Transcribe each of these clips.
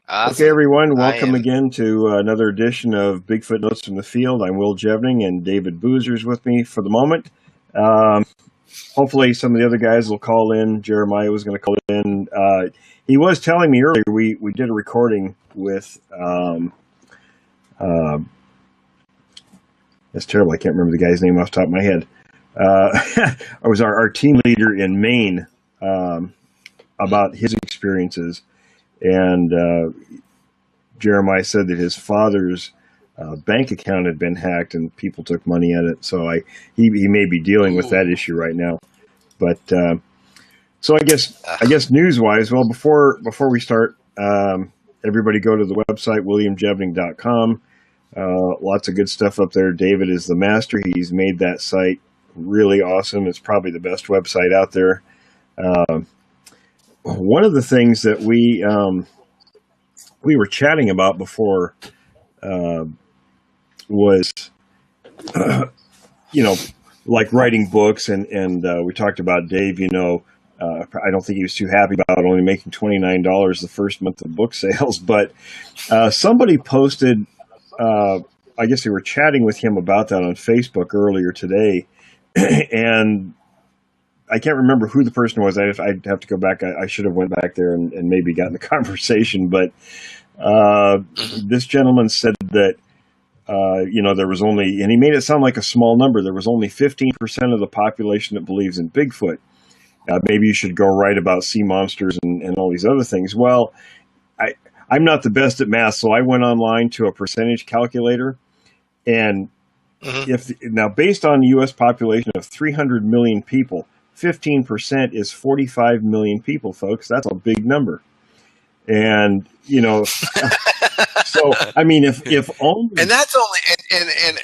Okay, Awesome. everyone, I welcome am. again to another edition of Bigfoot Notes from the Field. I'm Will Jevning, and David Boozer's with me for the moment. Um, Hopefully, some of the other guys will call in. Jeremiah was going to call in. He was telling me earlier we did a recording with. Uh, that's terrible. I can't remember the guy's name off the top of my head. It was our team leader in Maine about his experiences. And Jeremiah said that his father's bank account had been hacked and people took money at it. So he may be dealing with that Ooh. issue right now. But so I Uh, guess news wise, well, before we start, everybody go to the website williamjevning.com. Lots of good stuff up there. David is the master. He's made that site really awesome. It's probably the best website out there. One of the things that we were chatting about before was, you know, like writing books, and we talked about Dave. I don't think he was too happy about only making $29 the first month of book sales, but somebody posted. I guess they were chatting with him about that on Facebook earlier today, and I can't remember who the person was. I'd have to go back. I should have went back there and maybe gotten the conversation, but this gentleman said that. There was only, and he made it sound like a small number. There was only 15% of the population that believes in Bigfoot. Maybe you should go write about sea monsters and all these other things. Well, I'm not the best at math, so I went online to a percentage calculator. And mhm. now based on the U.S. population of 300 million people, 15% is 45 million people, folks. That's a big number. And, so, I mean, if only, And that's only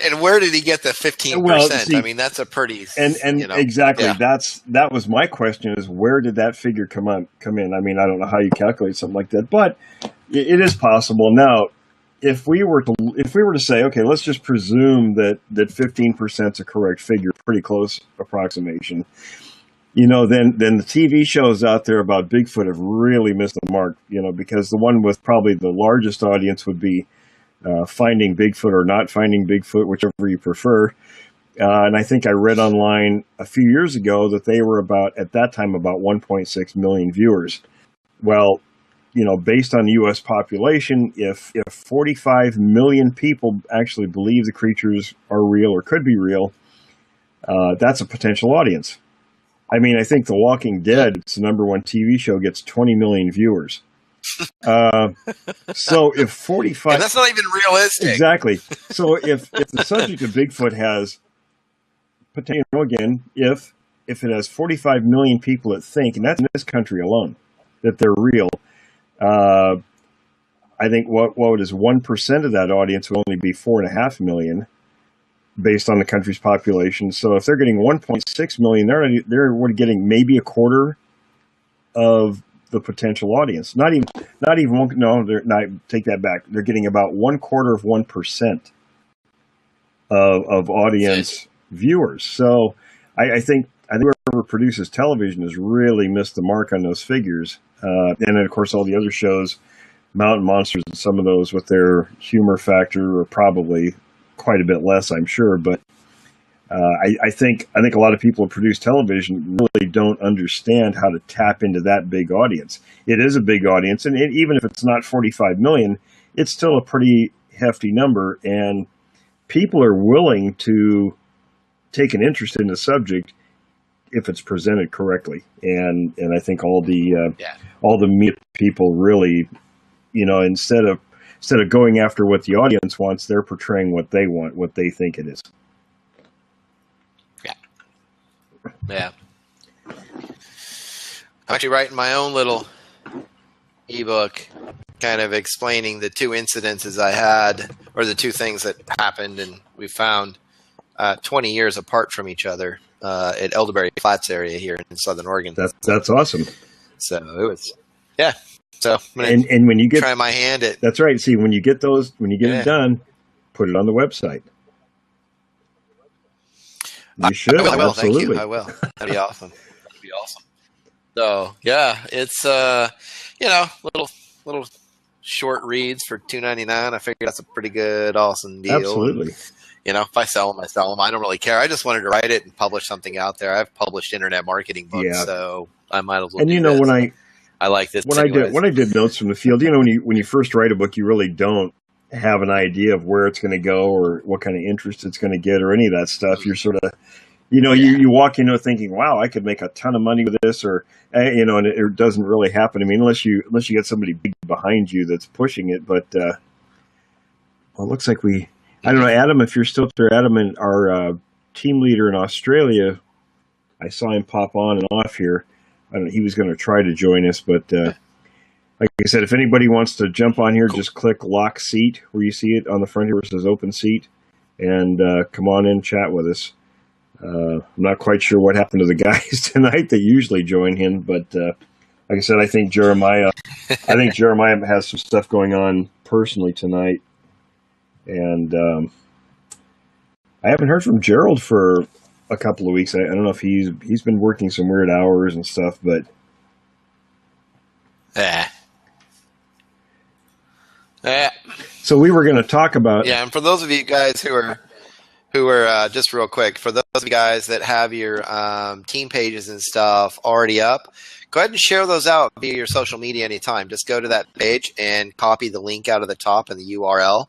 and where did he get the well, 15%? I see, mean, that's a pretty, and exactly, yeah. that was my question: is where did that figure come in? I mean, I don't know how you calculate something like that, but it is possible. Now, if we were to say, okay, let's just presume that 15% is a correct figure, pretty close approximation. Then the TV shows out there about Bigfoot have really missed the mark. Because the one with probably the largest audience would be Finding Bigfoot or Not Finding Bigfoot, whichever you prefer. And I think I read online a few years ago that they were at that time about 1.6 million viewers. Well, based on the U.S. population, if 45 million people actually believe the creatures are real or could be real, that's a potential audience. I mean, I think The Walking Dead, it's the number one TV show, gets 20 million viewers. So if 45... And that's not even realistic. Exactly. So if the subject of Bigfoot has potential, again, if it has 45 million people that think, and that's in this country alone, that they're real, I think what is 1% of that audience would only be 4.5 million based on the country's population. So if they're getting 1.6 million, they're getting maybe a quarter of the potential audience. Not even no, they're not, take that back. They're getting about 1/4 of 1% of audience viewers. So I think whoever produces television has really missed the mark on those figures. And then of course all the other shows, Mountain Monsters and some of those with their humor factor are probably quite a bit less, I'm sure. But I think a lot of people who produce television really don't understand how to tap into that big audience. It is a big audience, and even if it's not 45 million, it's still a pretty hefty number, and people are willing to take an interest in the subject if it's presented correctly. And I think all the media people really, instead of going after what the audience wants, they're portraying what they want, what they think it is. Yeah. I'm actually writing my own little ebook, kind of explaining the two incidences I had, or the two things that happened and we found 20 years apart from each other at Elderberry Flats area here in Southern Oregon. That's awesome. So it was, yeah. So and when you get try my hand at, that's right. See, when you get it done, put it on the website. You should. I will. Absolutely. Thank you. I will. That'd be awesome. So yeah, it's little short reads for $2.99. I figured that's a pretty good, awesome deal. Absolutely. And, if I sell them, I sell them. I don't really care. I just wanted to write it and publish something out there. I've published internet marketing books, so I might as well. And do this. when I like this. When I did notes from the field, when you first write a book, you really don't have an idea of where it's going to go or what kind of interest it's going to get or any of that stuff. You're sort of, you walk into it thinking, wow, I could make a ton of money with this, or and it doesn't really happen. I mean, unless you get somebody big behind you that's pushing it. But well, it looks like I don't know, Adam, if you're still there, Adam, and our team leader in Australia, I saw him pop on and off here. I don't know, he was going to try to join us, but like I said, if anybody wants to jump on here, just click lock seat where you see it on the front here. It says open seat, and come on in, chat with us. I'm not quite sure what happened to the guys tonight that usually join in, but like I said, I think Jeremiah has some stuff going on personally tonight. And I haven't heard from Gerald for a couple of weeks. I don't know if he's been working some weird hours and stuff, but so we were going to talk about and for those of you guys who are just real quick, for those of you guys that have your team pages and stuff already up, go ahead and share those out via your social media anytime. Just go to that page and copy the link out of the top and the URL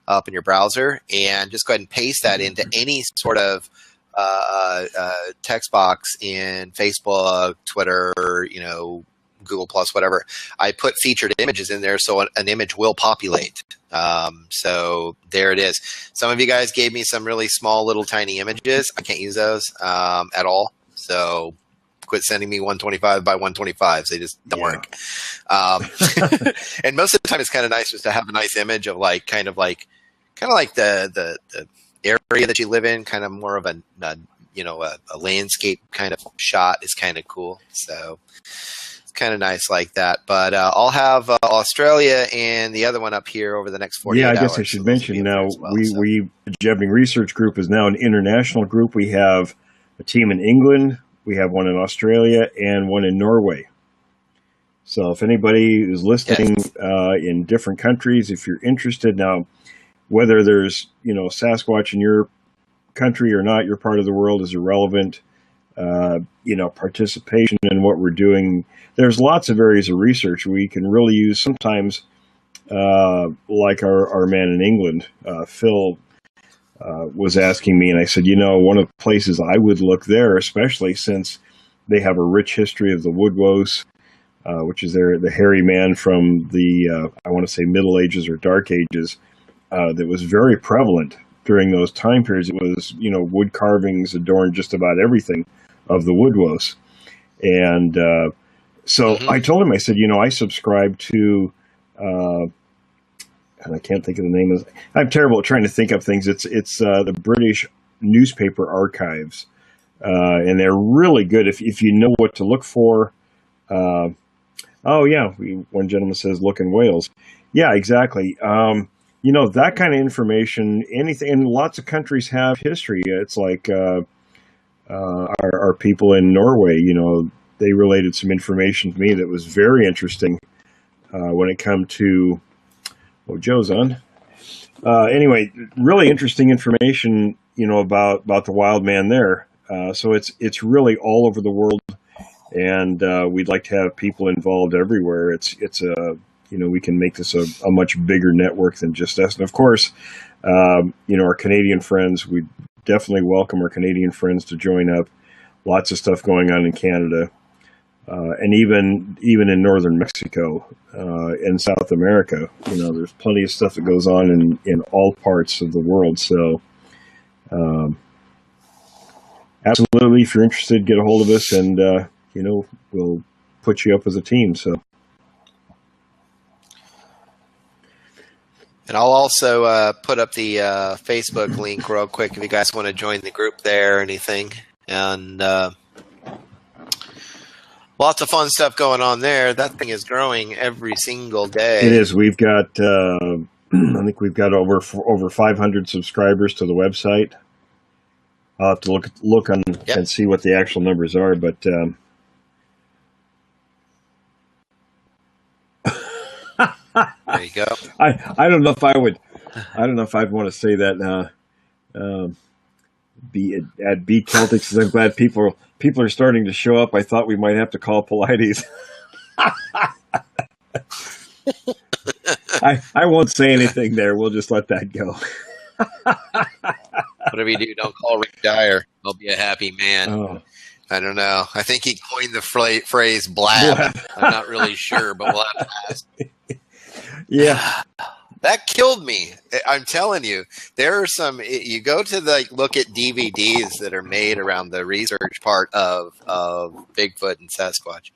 up in your browser, and just go ahead and paste that into any sort of text box in Facebook, Twitter, Google Plus, whatever. I put featured images in there, so an image will populate. So there it is. Some of you guys gave me some really small, little, tiny images. I can't use those at all. So quit sending me 125 by 125s. They just don't work. And most of the time, it's kind of nice just to have a nice image of kind of like the area that you live in, kind of more of a landscape kind of shot is kind of cool. So it's kind of nice like that. But I'll have Australia and the other one up here over the next 48 hours. Yeah, I guess I should mention now, the Jabbing Research Group is now an international group. We have a team in England, we have one in Australia, and one in Norway. So if anybody is listening in different countries, if you're interested now, whether there's, Sasquatch in your country or not, your part of the world is irrelevant. Participation in what we're doing. There's lots of areas of research we can really use. Sometimes, like our man in England, Phil, was asking me, and I said, one of the places I would look there, especially since they have a rich history of the Woodwose, which is the hairy man from the, I want to say Middle Ages or Dark Ages, that was very prevalent during those time periods. It was, wood carvings adorned just about everything of the Woodwose. And so I told him, I said, I subscribe to, and I can't think of the name of it. I'm terrible at trying to think of things. It's the British Newspaper Archives. And they're really good if you know what to look for. One gentleman says, look in Wales. Yeah, exactly. That kind of information, anything, and lots of countries have history. It's like our people in Norway, they related some information to me that was very interesting when it come to, Joe's on. Anyway, really interesting information, about the wild man there. So it's really all over the world, and we'd like to have people involved everywhere. It's we can make this a much bigger network than just us. And of course, our Canadian friends, we definitely welcome our Canadian friends to join up. Lots of stuff going on in Canada, and even in northern Mexico, and South America. There's plenty of stuff that goes on in all parts of the world. So, absolutely, if you're interested, get a hold of us, and we'll put you up as a team. So. And I'll also put up the Facebook link real quick if you guys want to join the group there or anything. And lots of fun stuff going on there. That thing is growing every single day. It is. We've got, I think we've got over 500 subscribers to the website. I'll have to look on and see what the actual numbers are, but There you go. I don't know if I would. I don't know if I'd want to say that. Be at B Celtics. I'm glad people are starting to show up. I thought we might have to call Pilates. I won't say anything there. We'll just let that go. Whatever you do, don't call Rick Dyer. I'll be a happy man. Oh. I don't know. I think he coined the phrase blab. I'm not really sure, but we'll have to ask. Yeah. That killed me. I'm telling you. There are some, you go to look at DVDs that are made around the research part of Bigfoot and Sasquatch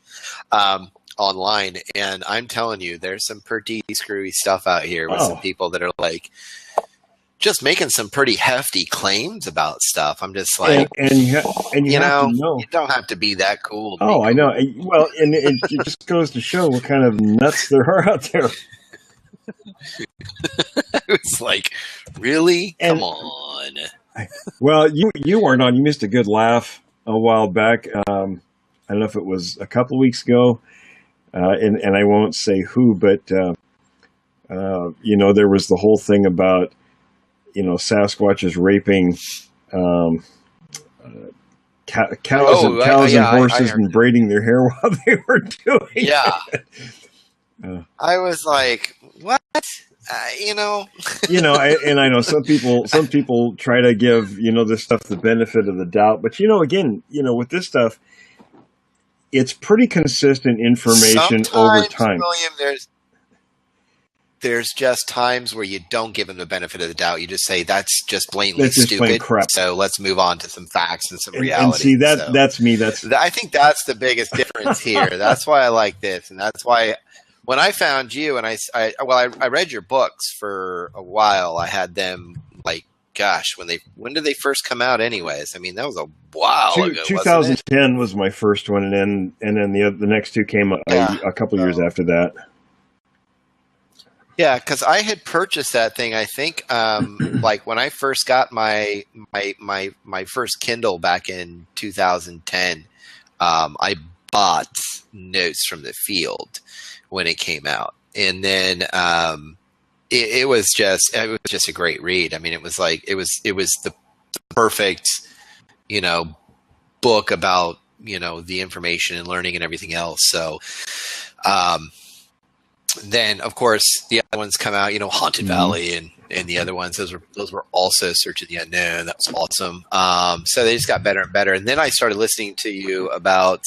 online, and I'm telling you, there's some pretty screwy stuff out here with some people that are like, just making some pretty hefty claims about stuff. I'm just like, and you have to know. You don't have to be that cool. I know. Well, and it just goes to show what kind of nuts there are out there. It's like, really? Come on. Well, you weren't on. You missed a good laugh a while back. I don't know if it was a couple of weeks ago, and I won't say who, but there was the whole thing about Sasquatch is raping cows and horses and braiding their hair while they were doing it. I was like, what? And I know some people try to give this stuff the benefit of the doubt, but again, with this stuff, it's pretty consistent information over time. William, there's just times where you don't give them the benefit of the doubt. You just say that's just blatantly stupid. Crap. So let's move on to some facts and some reality. And see that's me. I think that's the biggest difference here. That's why I like this, and that's why when I found you and I read your books for a while. I had them like, gosh, when did they first come out? Anyways, I mean that was a while ago. 2010 was my first one, and then the next two came a couple years after that. Yeah, because I had purchased that thing. I think, like when I first got my first Kindle back in 2010, I bought Notes from the Field when it came out, and then it was just a great read. I mean, it was the perfect book about the information and learning and everything else. So. Then, of course, the other ones come out, Haunted Valley and the other ones. Those were also Search of the Unknown. That was awesome. So they just got better and better. And then I started listening to you about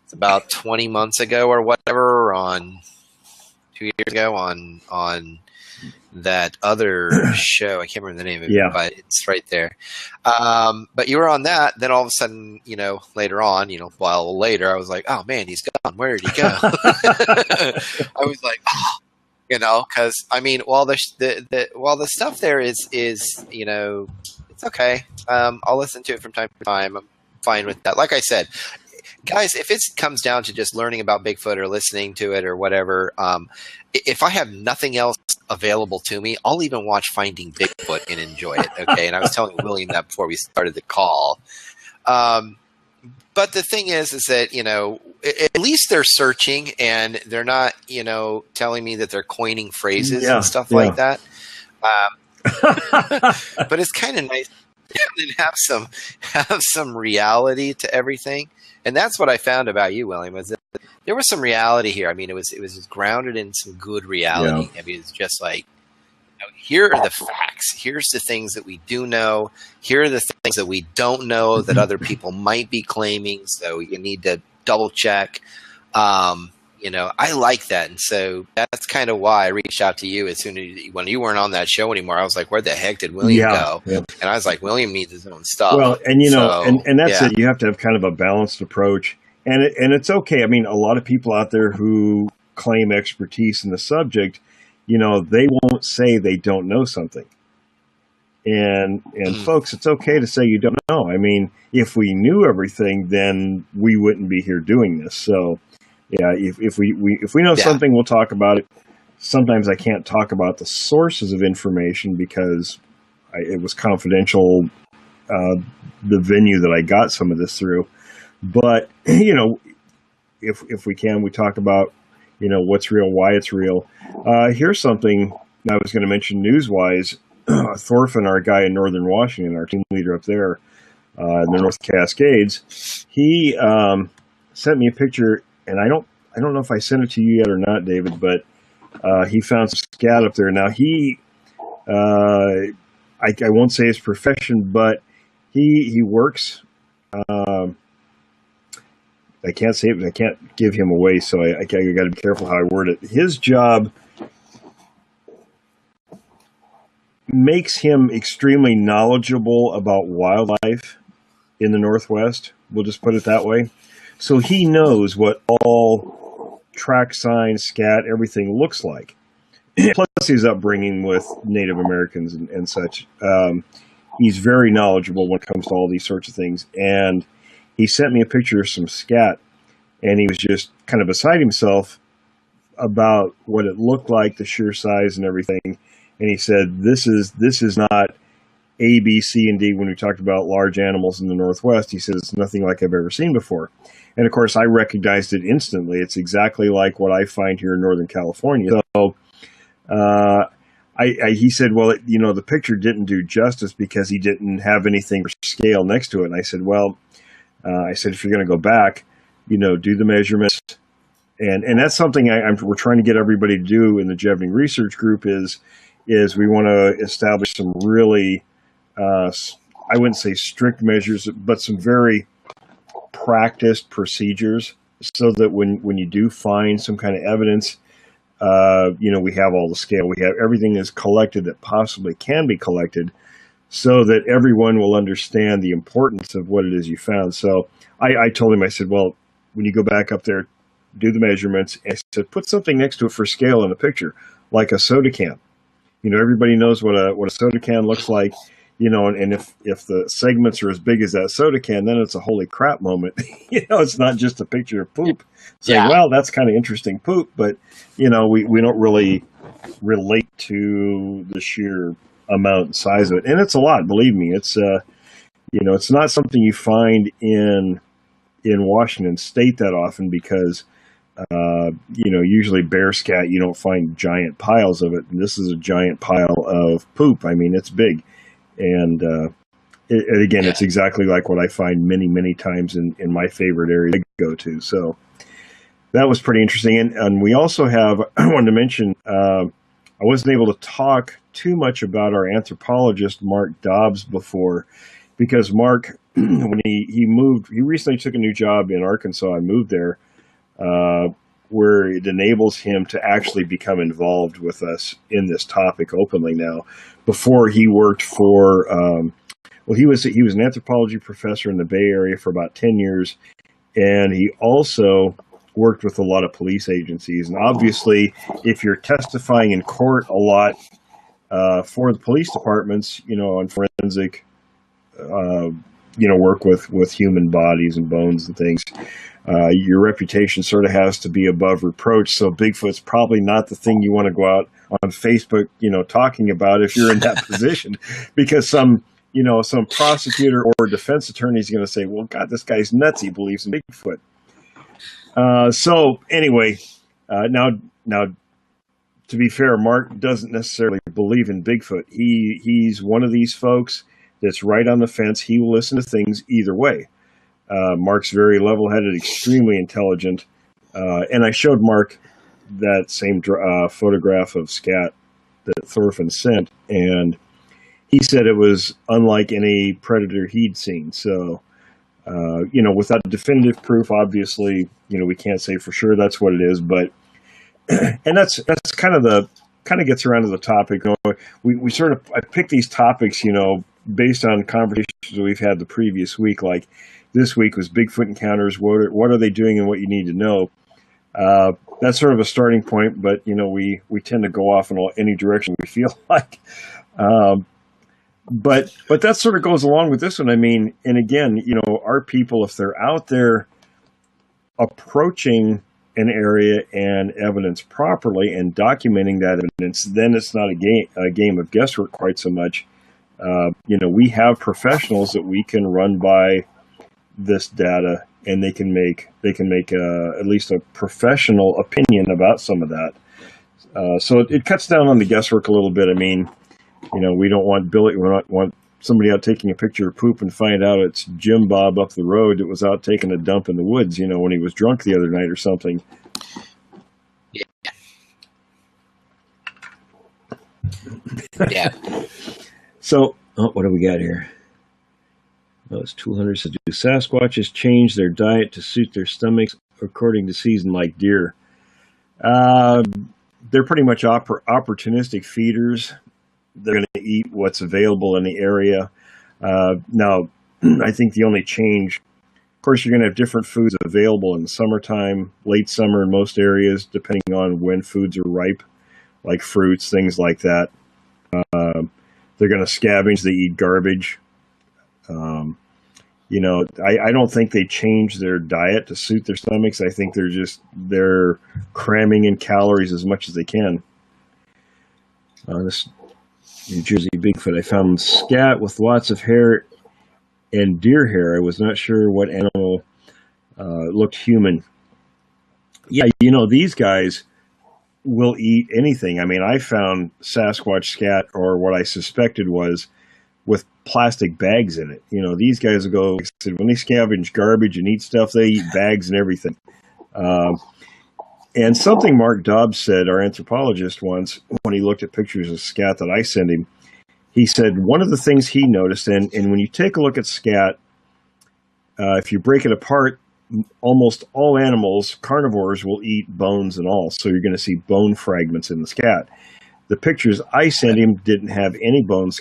20 months ago or whatever, 2 years ago on that other show. I can't remember the name of it, but it's right there. But you were on that. Then all of a sudden, later on, a while later, I was like, oh man, he's gone. Where did he go? I was like, because I mean, while the stuff there is it's okay. I'll listen to it from time to time. I'm fine with that. Like I said, guys, if it comes down to just learning about Bigfoot or listening to it or whatever, if I have nothing else available to me, I'll even watch Finding Bigfoot and enjoy it. Okay. And I was telling William that before we started the call. But the thing is that, at least they're searching and they're not, telling me that they're coining phrases and stuff like that. But it's kind of nice to have some reality to everything. And that's what I found about you, William, was that there was some reality here. I mean, it was just grounded in some good reality. I mean, it's just like, here are the facts. Here's the things that we do know. Here are the things that we don't know that other people might be claiming. So you need to double check. I like that. And so that's kind of why I reached out to you as soon as when you weren't on that show anymore. I was like, where the heck did William go? And I was like, William needs his own stuff. Well, and and that's it. You have to have kind of a balanced approach, and it's okay. I mean, a lot of people out there who claim expertise in the subject, they won't say they don't know something. And folks, it's okay to say you don't know. I mean, if we knew everything, then we wouldn't be here doing this. So, yeah, if we know something, we'll talk about it. Sometimes I can't talk about the sources of information because it was confidential, the venue that I got some of this through. But, if we can, we talk about, what's real, why it's real. Here's something I was going to mention news-wise. Thorfinn, our guy in Northern Washington, our team leader up there in the North Cascades, he sent me a picture, and I don't know if I sent it to you yet or not, David, but he found some scat up there. Now I won't say his profession, but he works. I can't say it, I can't give him away, so I got to be careful how I word it. His job makes him extremely knowledgeable about wildlife in the Northwest. We'll just put it that way. So he knows what all track signs, scat, everything looks like. Plus his upbringing with Native Americans and such. He's very knowledgeable when it comes to all these sorts of things. And he sent me a picture of some scat, and he was just kind of beside himself about what it looked like, the sheer size and everything. And he said, this is not A, B, C, and D when we talked about large animals in the Northwest. He says, it's nothing like I've ever seen before. And, of course, I recognized it instantly. It's exactly like what I find here in Northern California. So he said, well, the picture didn't do justice because he didn't have anything for scale next to it. And I said, well, if you're going to go back, do the measurements. And that's something we're trying to get everybody to do in the Jevening Research Group is we want to establish some really, I wouldn't say strict measures, but some very practiced procedures so that when you do find some kind of evidence, we have all the scale. We have everything is collected that possibly can be collected so that everyone will understand the importance of what it is you found. So I told him, I said, well, when you go back up there, do the measurements, and I said, put something next to it for scale in the picture, like a soda can. Everybody knows what a soda can looks like, and if the segments are as big as that soda can, then it's a holy crap moment. It's not just a picture of poop. Saying, well, that's kind of interesting poop, but, we don't really relate to the sheer amount and size of it. And it's a lot, believe me. It's, it's not something you find in Washington State that often because, usually bear scat, you don't find giant piles of it. And this is a giant pile of poop. I mean, it's big. And again, it's exactly like what I find many, many times in my favorite area to go to. So that was pretty interesting. And we also have, I wanted to mention, I wasn't able to talk too much about our anthropologist, Mark Dobbs, before, because Mark, when he moved, he recently took a new job in Arkansas and moved there, where it enables him to actually become involved with us in this topic openly now. Before he worked for, he was an anthropology professor in the Bay Area for about 10 years, and he also worked with a lot of police agencies. And obviously, if you're testifying in court a lot for the police departments, on forensic, work with human bodies and bones and things, your reputation sort of has to be above reproach. So Bigfoot's probably not the thing you want to go out on Facebook, talking about if you're in that position, because some prosecutor or defense attorney is going to say, well, God, this guy's nuts. He believes in Bigfoot. So anyway, now, to be fair, Mark doesn't necessarily believe in Bigfoot. He's one of these folks that's right on the fence. He will listen to things either way. Mark's very level-headed, extremely intelligent. And I showed Mark that same photograph of scat that Thorfinn sent, and he said it was unlike any predator he'd seen. So, without definitive proof, obviously, we can't say for sure that's what it is. But, and that's kind of gets around to the topic. We sort of, I picked these topics, based on conversations we've had the previous week. Like this week was Bigfoot encounters. What are they doing and what you need to know? That's sort of a starting point, but we tend to go off in any direction we feel like. But that sort of goes along with this one. I mean, and again, our people, if they're out there approaching an area and evidence properly and documenting that evidence, then it's not a game of guesswork quite so much. We have professionals that we can run by this data and they can make at least a professional opinion about some of that. So it cuts down on the guesswork a little bit. I mean, we don't want somebody out taking a picture of poop and find out it's Jim Bob up the road that was out taking a dump in the woods, when he was drunk the other night or something. Yeah. So, what do we got here? It's Toolhunter said, do Sasquatches change their diet to suit their stomachs according to season like deer? They're pretty much opportunistic feeders. They're going to eat what's available in the area. Now, I think the only change, of course, you're going to have different foods available in the summertime, late summer in most areas, depending on when foods are ripe, like fruits, things like that. They're going to scavenge. They eat garbage. I don't think they change their diet to suit their stomachs. I think they're cramming in calories as much as they can. This New Jersey Bigfoot, I found scat with lots of hair and deer hair. I was not sure what animal looked human. Yeah, these guys will eat anything. I mean, I found Sasquatch scat, or what I suspected was, with plastic bags in it. These guys will go, like I said, when they scavenge garbage and eat stuff, they eat bags and everything. And something Mark Dobbs said, our anthropologist, once, when he looked at pictures of scat that I sent him, he said one of the things he noticed, and when you take a look at scat, if you break it apart, almost all animals, carnivores, will eat bones and all. So you're going to see bone fragments in the scat. The pictures I sent him didn't have any bone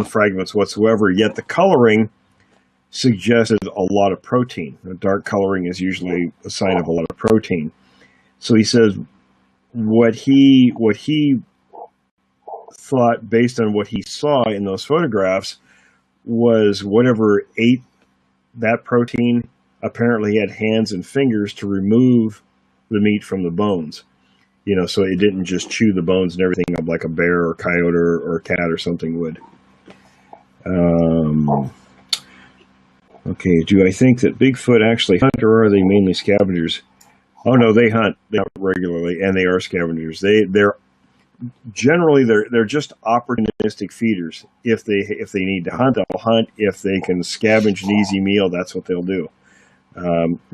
fragments whatsoever, yet the coloring suggested a lot of protein. Dark coloring is usually a sign of a lot of protein. So he says what he thought, based on what he saw in those photographs, was whatever ate that protein apparently had hands and fingers to remove the meat from the bones. So it didn't just chew the bones and everything up like a bear or coyote or a cat or something would. Okay, do I think that Bigfoot actually hunt, or are they mainly scavengers? Oh no, they hunt. They hunt regularly, and they are scavengers. They're generally just opportunistic feeders. If they need to hunt, they'll hunt. If they can scavenge an easy meal, that's what they'll do.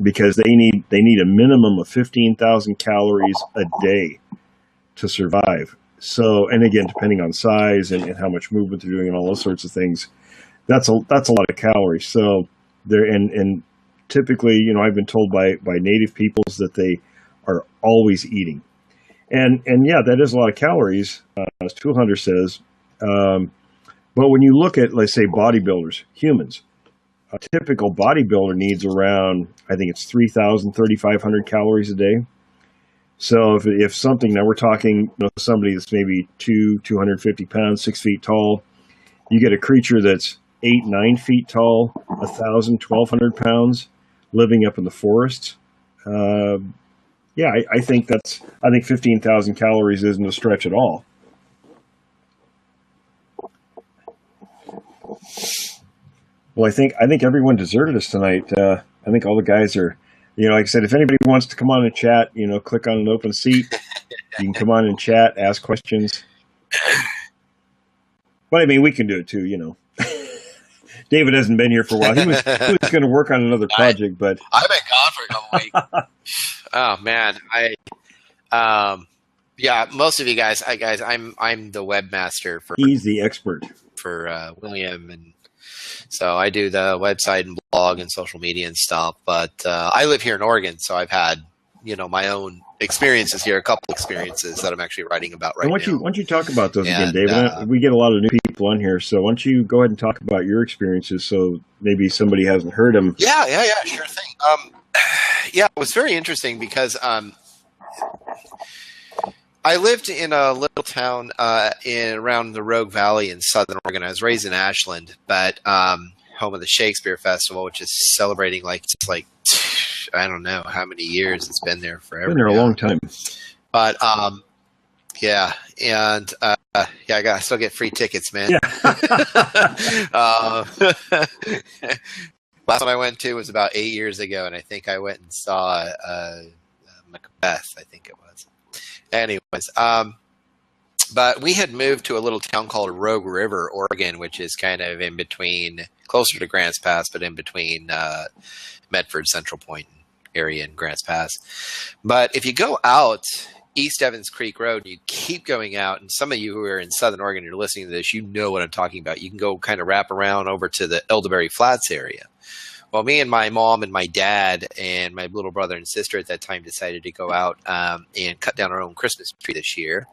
Because they need a minimum of 15,000 calories a day to survive. So, and again, depending on size and how much movement they're doing and all those sorts of things, that's a lot of calories. So and typically, I've been told by native peoples that they are always eating, and yeah, that is a lot of calories, as Toolhunter says. But when you look at, let's say, bodybuilders, humans. A typical bodybuilder needs around, I think it's 3,000, 3,500 calories a day. So if something, now we're talking somebody that's maybe 250 pounds, 6 feet tall, you get a creature that's 8, 9 feet tall, 1,000, 1,200 pounds, living up in the forests. I think 15,000 calories isn't a stretch at all. Well, I think everyone deserted us tonight. I think all the guys are, like I said, if anybody wants to come on and chat, click on an open seat. You can come on and chat, ask questions. But I mean, we can do it too, David hasn't been here for a while. He was going to work on another project, but I've been gone for a couple weeks. Oh man, most of you guys, I'm the webmaster for. He's the expert for William, and so I do the website and blog and social media and stuff. But I live here in Oregon, so I've had my own experiences here, a couple experiences that I'm actually writing about right now. Why don't you talk about those again, David? We get a lot of new people on here, so why don't you go ahead and talk about your experiences, so maybe somebody hasn't heard them. Yeah, sure thing. It was very interesting because I lived in a little town around the Rogue Valley in Southern Oregon. I was raised in Ashland, but home of the Shakespeare Festival, which is celebrating like I don't know how many years. It's been there forever. Been there a long time. But I still get free tickets, man. Yeah. Last one I went to was about 8 years ago, and I think I went and saw Macbeth, I think it was. Anyways, but we had moved to a little town called Rogue River, Oregon, which is kind of in between, closer to Grants Pass, but in between Medford, Central Point area and Grants Pass. But if you go out East Evans Creek Road, you keep going out, and some of you who are in Southern Oregon, you're listening to this, you know what I'm talking about. You can go kind of wrap around over to the Elderberry Flats area. Well, me and my mom and my dad and my little brother and sister at that time decided to go out and cut down our own Christmas tree this year.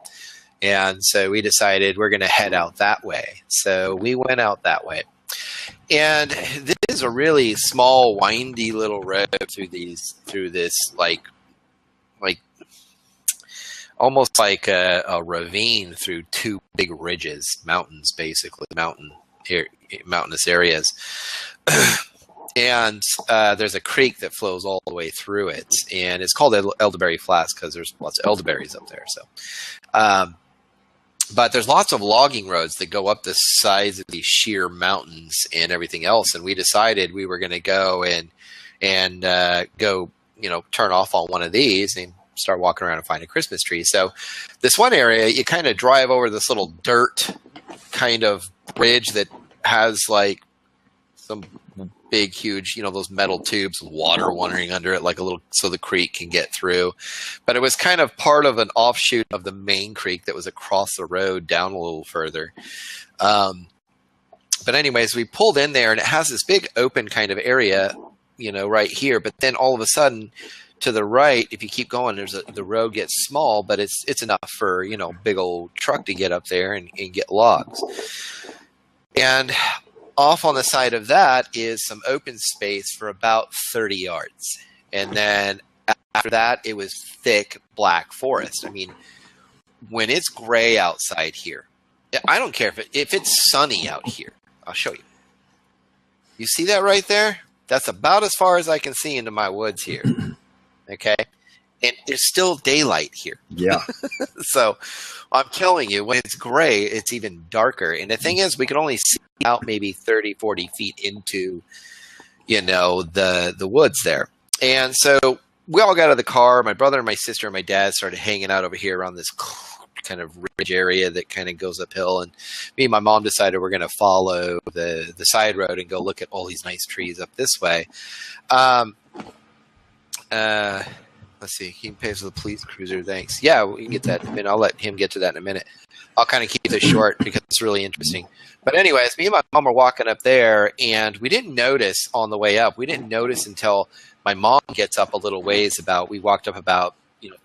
And so we decided we're going to head out that way. So we went out that way. And this is a really small, windy little road through this like almost like a ravine through two big ridges, mountains, basically, mountainous areas. And there's a creek that flows all the way through it, and it's called Elderberry Flats because there's lots of elderberries up there. So, but there's lots of logging roads that go up the sides of these sheer mountains and everything else. And we decided we were going to go and go, turn off on one of these and start walking around and find a Christmas tree. So this one area, you kind of drive over this little dirt kind of bridge that has like some big, huge, those metal tubes with water wandering under it, like a little, so the creek can get through. But it was kind of part of an offshoot of the main creek that was across the road down a little further. But anyways, we pulled in there, and it has this big open kind of area, right here. But then all of a sudden, to the right, if you keep going, the road gets small, but it's enough for, big old truck to get up there and get logs. And off on the side of that is some open space for about 30 yards. And then after that, it was thick black forest. I mean, when it's gray outside here, I don't care if it's sunny out here. I'll show you. You see that right there? That's about as far as I can see into my woods here. Okay? And there's still daylight here. Yeah. So I'm telling you, when it's gray, it's even darker. And the thing is, we could only see out maybe 30, 40 feet into, the woods there. And so we all got out of the car. My brother and my sister and my dad started hanging out over here around this kind of ridge area that kind of goes uphill. And me and my mom decided we're going to follow the side road and go look at all these nice trees up this way. Let's see. He pays for the police cruiser. Thanks. Yeah, we can get that in a minute. I'll let him get to that in a minute. I'll kind of keep this short because it's really interesting. But anyways, me and my mom were walking up there, and we didn't notice on the way up. We didn't notice until my mom gets up a little ways we walked up about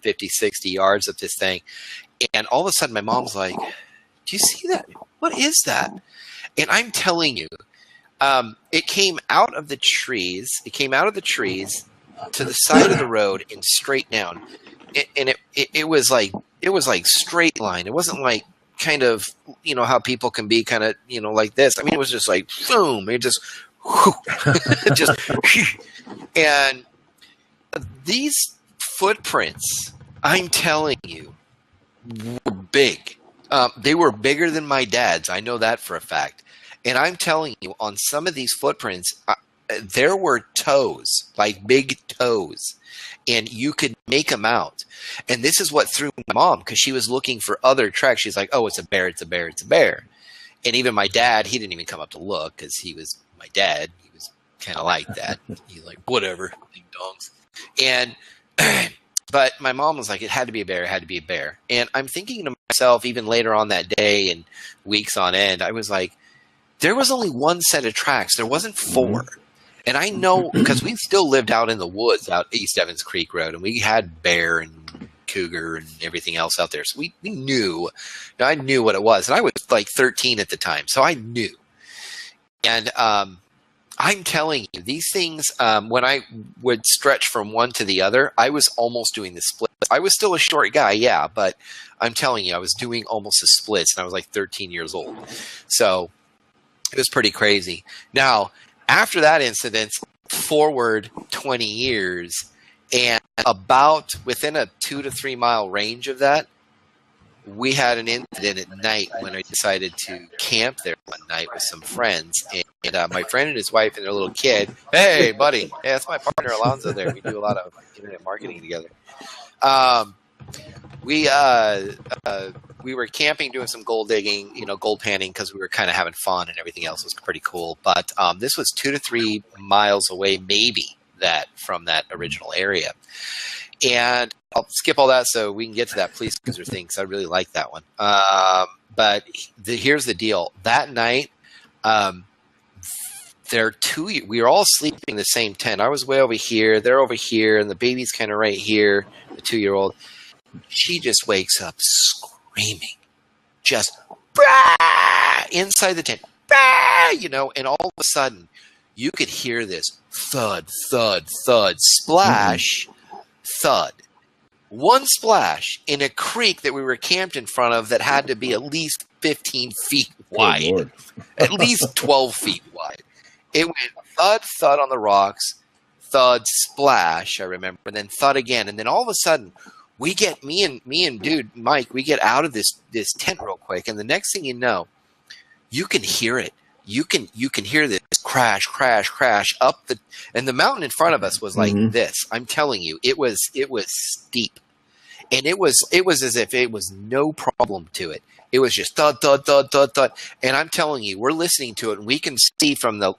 50, 60 yards of this thing. And all of a sudden my mom's like, do you see that? What is that? And I'm telling you, it came out of the trees. It came out of the trees to the side of the road and straight down. And it was like straight line. It wasn't like kind of, how people can be kind of, like this. I mean, it was just like, boom, it just, just, and these footprints, I'm telling you, were big. They were bigger than my dad's. I know that for a fact. And I'm telling you, on some of these footprints, there were toes, like big toes, and you could make them out. And this is what threw my mom, because she was looking for other tracks. She's like, oh, it's a bear, it's a bear, it's a bear. And even my dad, he didn't even come up to look because he was my dad. He was kind of like that. He's like, whatever, ding dongs. And but my mom was like, it had to be a bear, it had to be a bear. And I'm thinking to myself, even later on that day and weeks on end, I was like, there was only one set of tracks. There wasn't four. And I know, because we still lived out in the woods out East Evans Creek Road, and we had bear and cougar and everything else out there. So we knew, I knew what it was. And I was like 13 at the time, so I knew. And I'm telling you, these things, when I would stretch from one to the other, I was almost doing the splits. I was still a short guy, yeah, but I'm telling you, I was doing almost the splits, and I was like 13 years old. So it was pretty crazy. Now, after that incident, forward 20 years, and about within a 2 to 3 mile range of that, we had an incident at night when I decided to camp there one night with some friends, and my friend and his wife and their little kid. Hey, buddy. Hey, that's my partner Alonzo. There, we do a lot of internet marketing together. We were camping, doing some gold digging, gold panning, because we were kind of having fun, and everything else was pretty cool. But this was 2 to 3 miles away, maybe from that original area. And I'll skip all that so we can get to that police cruiser thing, because I really like that one. But here's the deal. That night, we were all sleeping in the same tent. I was way over here, they're over here, and the baby's kind of right here, the 2-year-old. She just wakes up screaming, just inside the tent, and all of a sudden you could hear this thud, thud, thud, splash, thud. One splash in a creek that we were camped in front of that had to be at least 15 feet wide, at least 12 feet wide. It went thud, thud on the rocks, thud, splash, I remember, and then thud again. And then all of a sudden, we get me and dude Mike, we get out of this tent real quick, and the next thing you know, you can hear it. You can hear this crash, crash, crash up and the mountain in front of us was like this. I'm telling you, it was steep, and it was as if it was no problem to it. It was just thud, thud, thud, thud, thud, and I'm telling you, we're listening to it, and we can see from the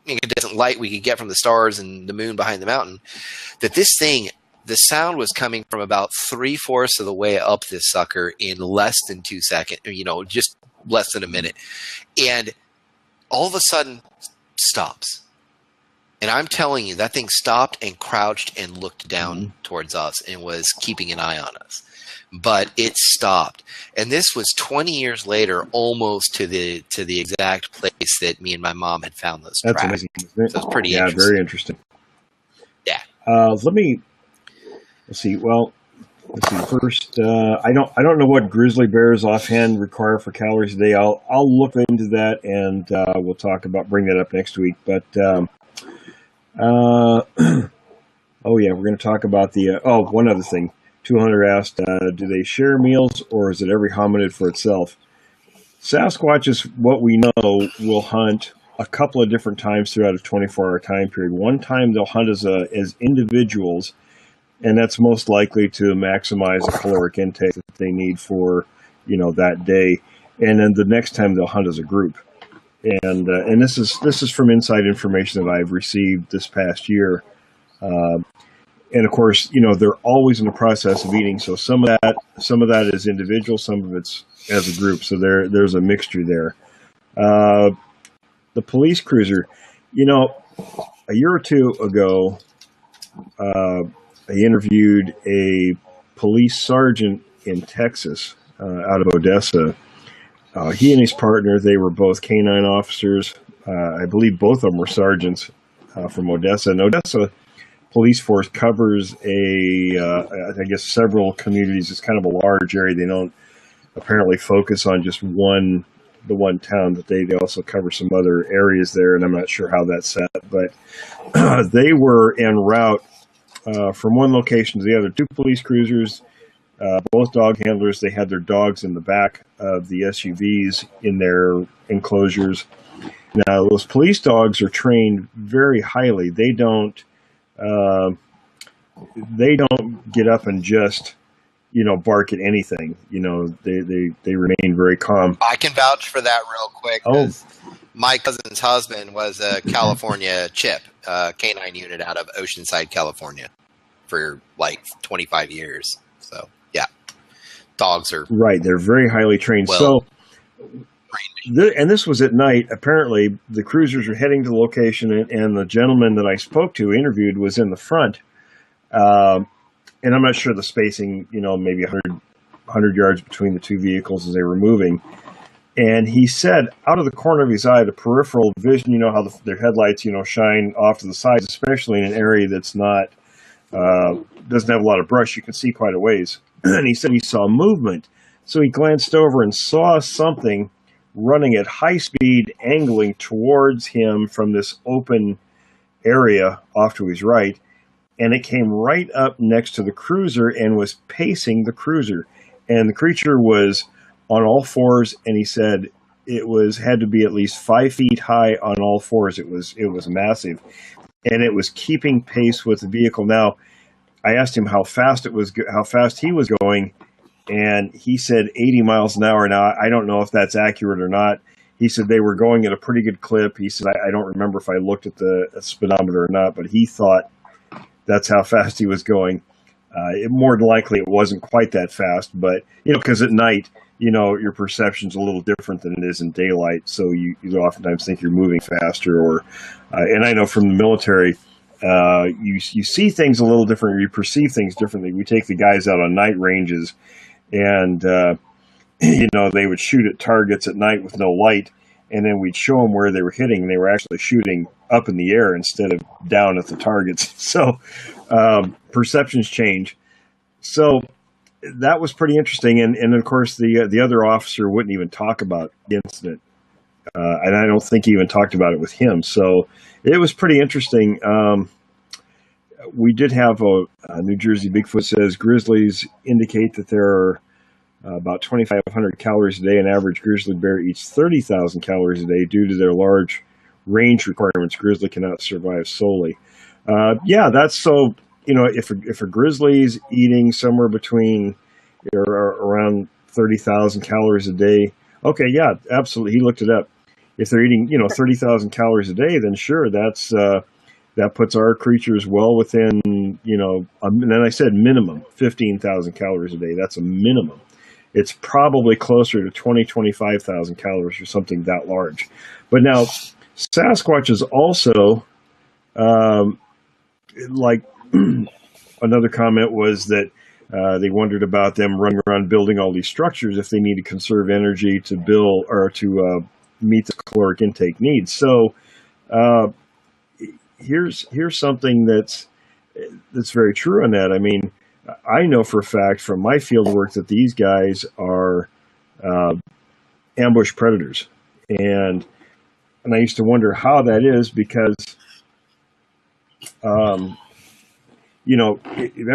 incandescent light we could get from the stars and the moon behind the mountain that this thing. The sound was coming from about 3/4 of the way up this sucker in less than 2 seconds, just less than a minute. And all of a sudden stops. And I'm telling you, that thing stopped and crouched and looked down towards us and was keeping an eye on us. But it stopped. And this was 20 years later, almost to the exact place that me and my mom had found those tracks. That's amazing, isn't it? So it's pretty interesting. Yeah, very interesting. Yeah. Let's see. Well, let's see. First, I don't know what grizzly bears offhand require for calories a day. I'll look into that, and we'll bring that up next week. But oh yeah, we're going to talk about one other thing. 200 asked, do they share meals, or is it every hominid for itself? Sasquatches, what we know, will hunt a couple of different times throughout a 24-hour time period. One time they'll hunt as individuals, and that's most likely to maximize the caloric intake that they need for, that day. And then the next time they'll hunt as a group. And this is from inside information that I've received this past year. And of course, they're always in the process of eating. So some of that is individual, some of it's as a group. So there's a mixture there. The police cruiser, a year or two ago, I interviewed a police sergeant in Texas, out of Odessa. He and his partner, they were both canine officers. I believe both of them were sergeants from Odessa. And Odessa police force covers I guess several communities. It's kind of a large area. They don't apparently focus on just the one town, that they also cover some other areas there, and I'm not sure how that's set. But they were en route from one location to the other. 2 police cruisers, both dog handlers. They had their dogs in the back of the SUVs in their enclosures. Now, those police dogs are trained very highly. They don't get up and just, bark at anything. They remain very calm. I can vouch for that real quick. Oh. My cousin's husband was a California CHIP, canine unit out of Oceanside, California, for like 25 years. So, yeah, dogs are right. They're very highly trained. And this was at night. Apparently, the cruisers were heading to the location, and the gentleman that I spoke to, interviewed, was in the front. And I'm not sure the spacing, maybe 100 yards between the 2 vehicles as they were moving. And he said, out of the corner of his eye, the peripheral vision, how their headlights, shine off to the sides, especially in an area that's not, doesn't have a lot of brush, you can see quite a ways. And he said he saw movement. So he glanced over and saw something running at high speed, angling towards him from this open area off to his right. And it came right up next to the cruiser and was pacing the cruiser. And the creature was on all fours, and he said had to be at least 5 feet high on all fours. It was massive, and it was keeping pace with the vehicle. Now, I asked him how fast he was going, and he said 80 miles an hour. Now, I don't know if that's accurate or not. He said they were going at a pretty good clip. He said, I don't remember if I looked at the speedometer or not, but he thought that's how fast he was going. More than likely, it wasn't quite that fast, but, because at night, your perception's a little different than it is in daylight, so you oftentimes think you're moving faster. And I know from the military, you see things a little different, or you perceive things differently. We take the guys out on night ranges, and they would shoot at targets at night with no light, and then we'd show them where they were hitting, and they were actually shooting up in the air instead of down at the targets. So perceptions change. So that was pretty interesting, and of course the other officer wouldn't even talk about the incident, and I don't think he even talked about it with him. So it was pretty interesting. We did have a New Jersey Bigfoot says grizzlies indicate that there are about 2,500 calories a day. An average grizzly bear eats 30,000 calories a day due to their large range requirements. Grizzly cannot survive solely. That's so. If a grizzly's eating somewhere between around 30,000 calories a day, okay, yeah, absolutely. He looked it up. If they're eating 30,000 calories a day, then sure, that puts our creatures well within and then I said minimum 15,000 calories a day. That's a minimum. It's probably closer to 25,000 calories or something that large. But now, Sasquatch is also, another comment was that they wondered about them running around building all these structures if they need to conserve energy to build or to meet the caloric intake needs. So here's something that's very true on that. I mean, I know for a fact from my field work that these guys are ambush predators, and I used to wonder how that is because,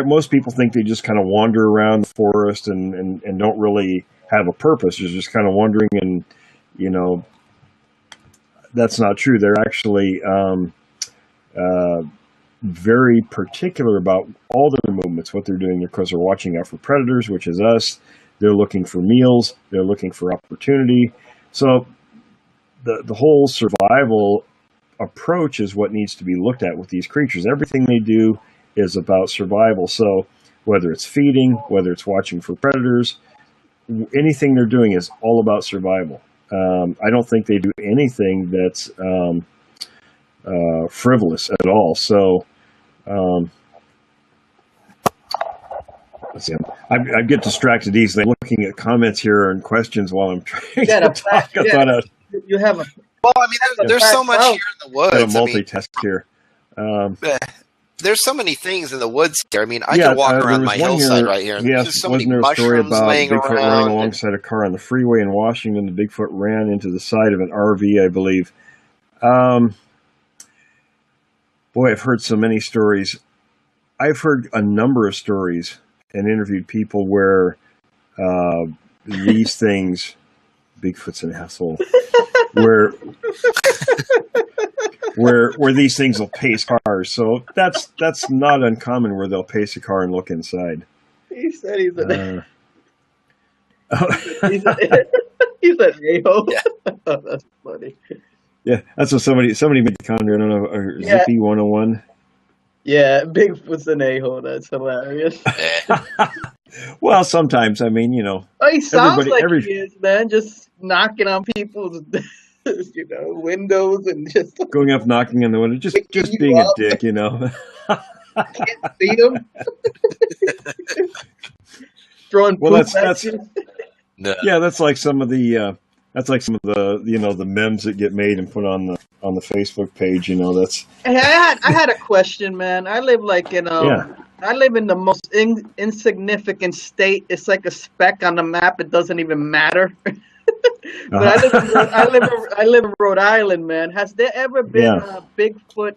most people think they just kind of wander around the forest and don't really have a purpose. They're just kind of wandering, and that's not true. They're actually very particular about all their movements, what they're doing, because they're watching out for predators, which is us. They're looking for meals. They're looking for opportunity. So the whole survival approach is what needs to be looked at with these creatures. Everything they do is about survival. So whether it's feeding, whether it's watching for predators, anything they're doing is all about survival. I don't think they do anything that's frivolous at all. So let's see. I get distracted easily. I'm looking at comments here and questions while I'm trying to talk. You have a. Well, I mean, there's so much here in the woods. I multitask here. There's so many things in the woods here. I mean, I could walk around my hillside right here. Yes, there's so many wasn't there a story mushrooms about laying Bigfoot around? running alongside a car on the freeway in Washington? The Bigfoot ran into the side of an RV, I believe. Boy, I've heard so many stories. I've heard a number of stories and interviewed people where these things, Bigfoot's an asshole, where these things will pace cars. So that's not uncommon where they'll pace a car and look inside. He said he's an he's an a-hole. Yeah. Oh, that's funny. Yeah, that's what somebody made the comment. I don't know, or Zippy 101. Yeah, Bigfoot's an a-hole. That's hilarious. Well, sometimes, I mean, Oh, he sounds like he is, man. Just knocking on people's, windows and just going up, knocking on the window, just being a dick, Can't beat him. Throwing that's No. Yeah, that's like some of the the memes that get made and put on the Facebook page. That's. Hey, I had a question, man. I live I live in the most insignificant state. It's like a speck on the map. It doesn't even matter. But I live in Rhode Island, man. Has there ever been a Bigfoot,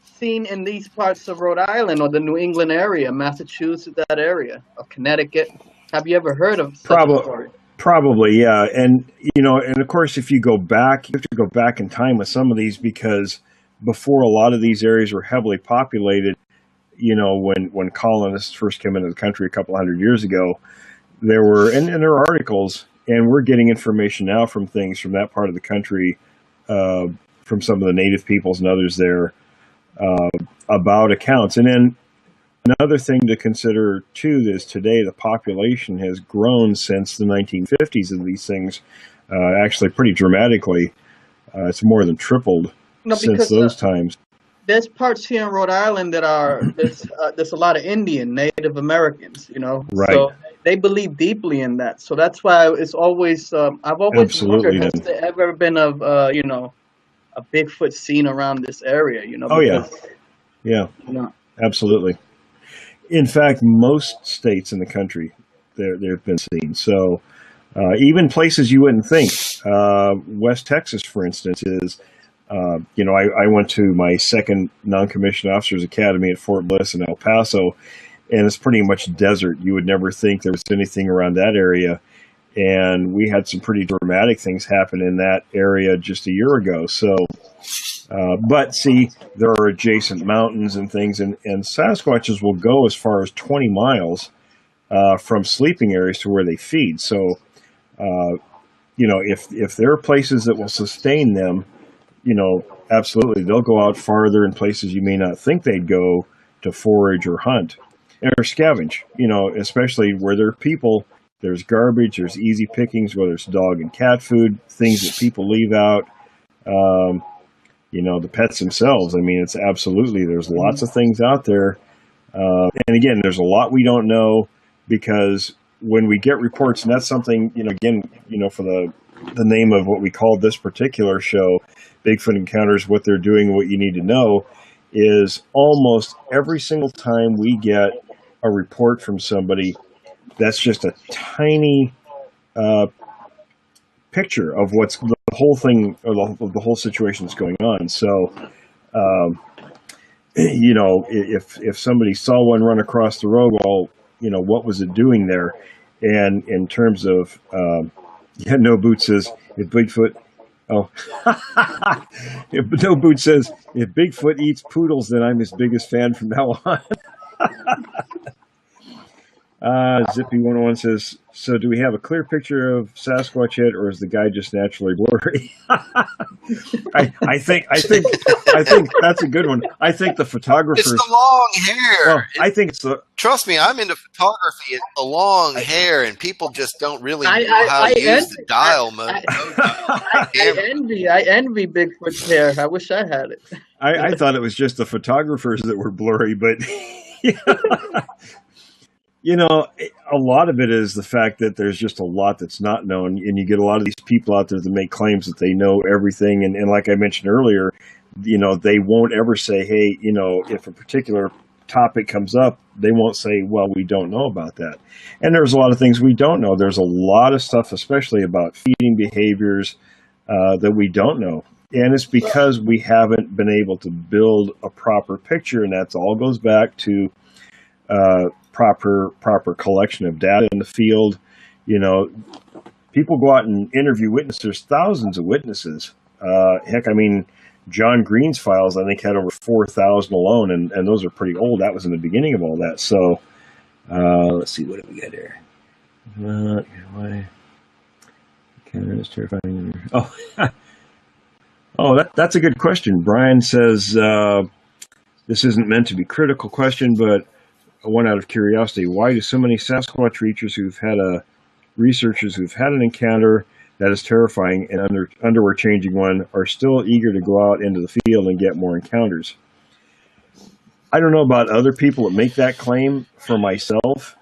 seen in these parts of Rhode Island or the New England area, Massachusetts, that area, or Connecticut? Have you ever heard of such a story? Probably, yeah. And, and of course, if you go back, you have to go back in time with some of these because before a lot of these areas were heavily populated, when colonists first came into the country a couple hundred years ago, there were, and there are articles, and we're getting information now from things from that part of the country, from some of the native peoples and others there, about accounts. And then another thing to consider, too, is today the population has grown since the 1950s of these things, actually pretty dramatically. It's more than tripled since those times. There's parts here in Rhode Island that there's a lot of Indian, Native Americans, Right. So they believe deeply in that. So that's why it's always, I've always Absolutely wondered, has there ever been a Bigfoot seen around this area, Oh, yeah. Yeah, absolutely. In fact, most states in the country, there have been seen. So even places you wouldn't think, West Texas, for instance, is, I went to my second non-commissioned officers academy at Fort Bliss in El Paso, and it's pretty much desert. You would never think there was anything around that area. And we had some pretty dramatic things happen in that area just a year ago. So, but see, there are adjacent mountains and things, and Sasquatches will go as far as 20 miles from sleeping areas to where they feed. So, if there are places that will sustain them, absolutely, they'll go out farther in places you may not think they'd go to forage or hunt or scavenge, especially where there are people. There's garbage, there's easy pickings, whether it's dog and cat food, things that people leave out, the pets themselves. I mean, it's absolutely, there's lots of things out there. And again, there's a lot we don't know because when we get reports, and that's something, for the name of what we called this particular show, Bigfoot Encounters, what they're doing, what you need to know, is almost every single time we get a report from somebody, that's just a tiny picture of what's the whole thing, or the whole situation that's going on. So, if somebody saw one run across the road, well, what was it doing there? And in terms of, No Boot says, if Bigfoot, No Boot says, if Bigfoot eats poodles, then I'm his biggest fan from now on. Zippy 101 says, so do we have a clear picture of Sasquatch yet, or is the guy just naturally blurry? I think that's a good one. I think the photographers. It's the long hair. Well, I think it's the. Trust me, I'm into photography. It's the long hair, and people just don't really know how to use the dial mode. I envy Bigfoot's hair. I wish I had it. I thought it was just the photographers that were blurry, but. A lot of it is the fact that there's just a lot that's not known, and you get a lot of these people out there that make claims that they know everything, and like I mentioned earlier, they won't ever say, hey, if a particular topic comes up, they won't say, well, we don't know about that. And there's a lot of things we don't know. There's a lot of stuff, especially about feeding behaviors, that we don't know. And it's because we haven't been able to build a proper picture, and that all goes back to proper collection of data in the field. People go out and interview witnesses. There's thousands of witnesses. Heck, I mean, John Green's files, I think, had over 4,000 alone, and those are pretty old. That was in the beginning of all that. So, let's see, what do we got here? Why? Canada is terrifying. That's a good question. Brian says, this isn't meant to be a critical question, but one out of curiosity, why do so many Sasquatch researchers who've had an encounter that is terrifying and underwear changing one are still eager to go out into the field and get more encounters? I don't know about other people that make that claim. For myself,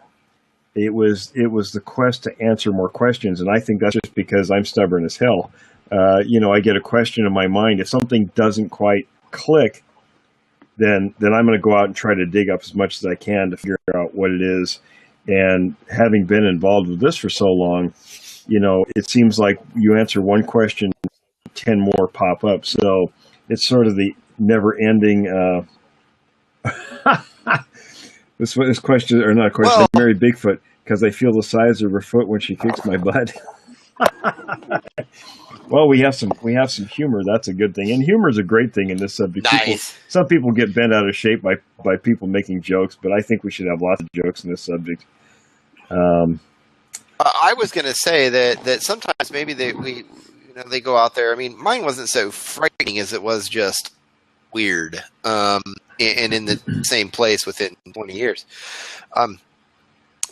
it was the quest to answer more questions, and I think that's just because I'm stubborn as hell. I get a question in my mind. If something doesn't quite click, then I'm going to go out and try to dig up as much as I can to figure out what it is. And having been involved with this for so long, it seems like you answer one question, 10 more pop up. So it's sort of the never-ending This question, or not a question, Well, I married Bigfoot because I feel the size of her foot when she kicks my butt. Well, we have some humor. That's a good thing, and humor is a great thing in this subject. nice. Some people get bent out of shape by people making jokes, but I think we should have lots of jokes in this subject. I was going to say that sometimes maybe they go out there. I mean, mine wasn't so frightening as it was just weird, and in the same place within 20 years.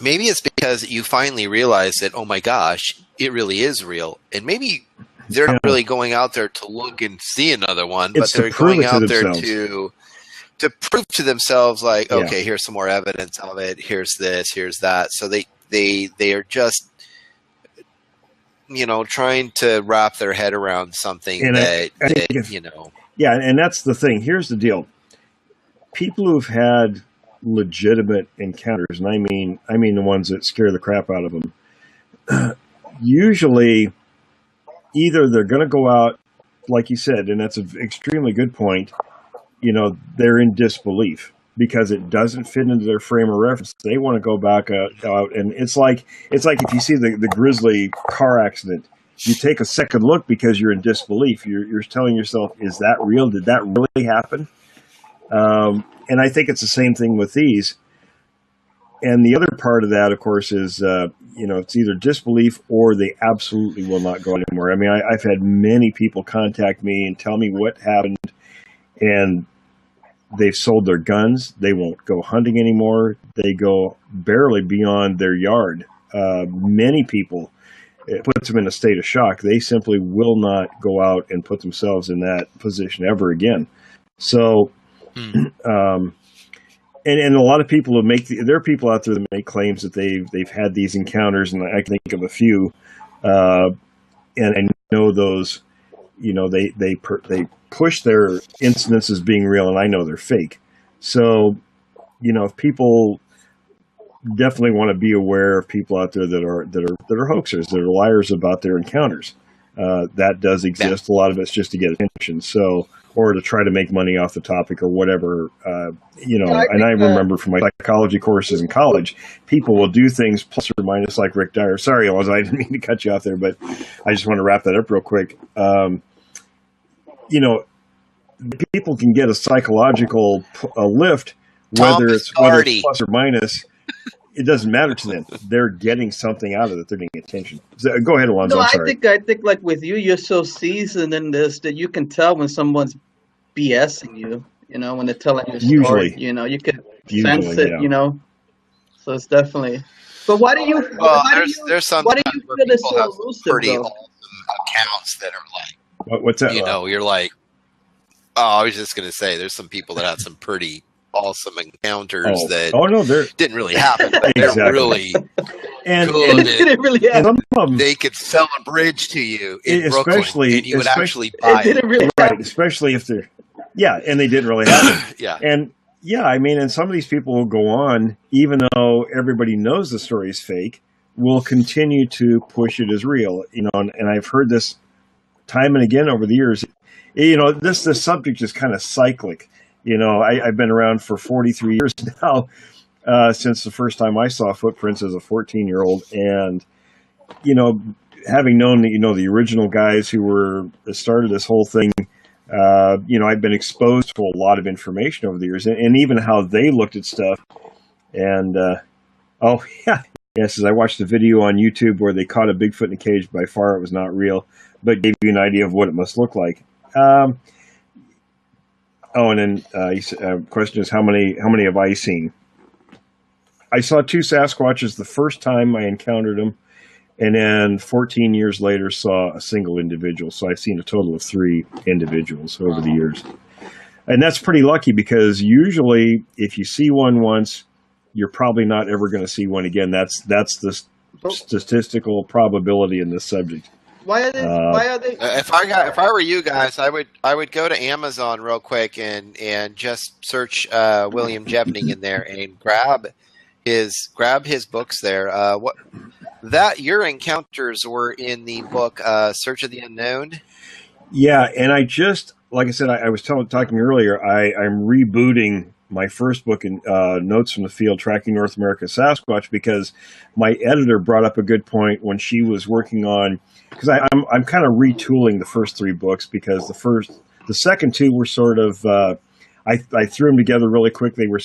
Maybe it's because you finally realize that, oh my gosh, it really is real, and maybe they're not really going out there to look and see another one, but they're going out there to prove to themselves, like, okay, here's some more evidence of it. Here's this. Here's that. So they are just, trying to wrap their head around something Yeah, and that's the thing. Here's the deal: people who've had legitimate encounters, and I mean the ones that scare the crap out of them, usually either they're going to go out, like you said, and that's an extremely good point, they're in disbelief because it doesn't fit into their frame of reference. They want to go back out, and it's like if you see the grisly car accident, you take a second look because you're in disbelief. You're telling yourself, is that real? Did that really happen? And I think it's the same thing with these. And the other part of that, of course, is, it's either disbelief or they absolutely will not go anymore. I mean, I've had many people contact me and tell me what happened, and they've sold their guns. They won't go hunting anymore. They go barely beyond their yard. Many people, it puts them in a state of shock. They simply will not go out and put themselves in that position ever again. So, and a lot of people there are people out there that make claims that they've had these encounters, and I can think of a few, and I know those, they push their incidents as being real, and I know they're fake. So, if people definitely want to be aware of people out there that are hoaxers, that are liars about their encounters. That does exist. A lot of it's just to get attention. So, or to try to make money off the topic or whatever, and I remember from my psychology courses in college, people will do things plus or minus like Rick Dyer. Sorry, I didn't mean to cut you off there, but I just want to wrap that up real quick. People can get a psychological lift, whether it's plus or minus. It doesn't matter to them. They're getting something out of it. They're getting attention. So, go ahead, Alonzo. No, I'm sorry. I think like with you, you're so seasoned in this that you can tell when someone's BSing you. When they're telling you a story. Usually, you can sense it. Yeah. So it's definitely. But why do you? Well, there's some. Why do you feel it's so elusive? Pretty though? awesome accounts that are like. What's that? You're like. Oh, I was just gonna say, there's some people that had some pretty awesome encounters that didn't really happen, but they're really good. It didn't really happen. They could sell a bridge to you in Brooklyn, and you would actually buy it. Didn't really right, happen. especially if they're, and they didn't really happen. Yeah. And I mean, and some of these people will go on, even though everybody knows the story is fake, will continue to push it as real, and I've heard this time and again over the years. This subject is kind of cyclic. I've been around for 43 years now, since the first time I saw footprints as a 14-year-old. And, having known that, the original guys who started this whole thing, I've been exposed to a lot of information over the years and even how they looked at stuff. And, yes, as I watched the video on YouTube where they caught a Bigfoot in a cage, by far it was not real, but gave you an idea of what it must look like. And then question is how many have I seen? I saw 2 Sasquatches the first time I encountered them, and then 14 years later saw a single individual. So I've seen a total of 3 individuals over the years, and that's pretty lucky because usually if you see one once, you're probably not ever going to see one again. That's the statistical probability in this subject. Why are they? If I were you guys, I would go to Amazon real quick and just search William Jevning in there and grab his books there. Your encounters were in the book Search of the Unknown. Yeah, and I just, like I said, I was talking earlier. I'm rebooting my first book in Notes from the Field, Tracking North America Sasquatch, because my editor brought up a good point when she was working on, because I'm kind of retooling the first 3 books, because the second 2 were sort of, I threw them together really quickly. We're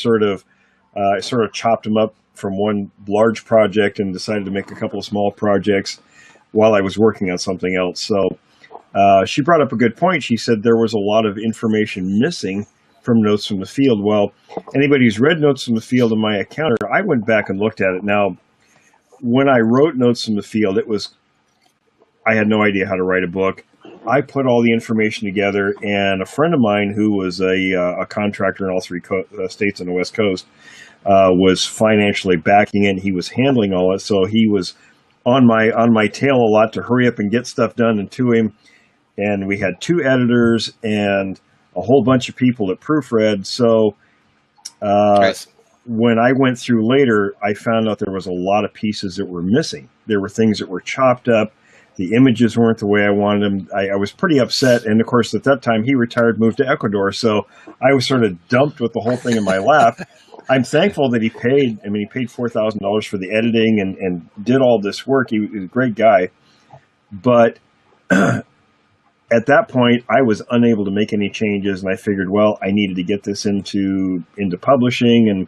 I sort of chopped them up from one large project and decided to make a couple of small projects while I was working on something else. So she brought up a good point. She said there was a lot of information missing from Notes from the Field. Well, anybody who's read Notes from the Field in my account, I went back and looked at it. Now, when I wrote Notes from the Field, I had no idea how to write a book. I put all the information together, and a friend of mine who was a contractor in all 3 states on the West Coast was financially backing it. He was handling all it, so he was on my tail a lot to hurry up and get stuff done and to him. And we had 2 editors and a whole bunch of people that proofread. So Nice. when I went through later, I found out there was a lot of pieces that were missing. There were things that were chopped up. The images weren't the way I wanted them. I was pretty upset. And, of course, at that time, he retired, moved to Ecuador. So I was sort of dumped with the whole thing in my lap. I'm thankful that he paid $4,000 for the editing and did all this work. He was a great guy. But at that point, I was unable to make any changes. And I figured, well, I needed to get this into publishing, and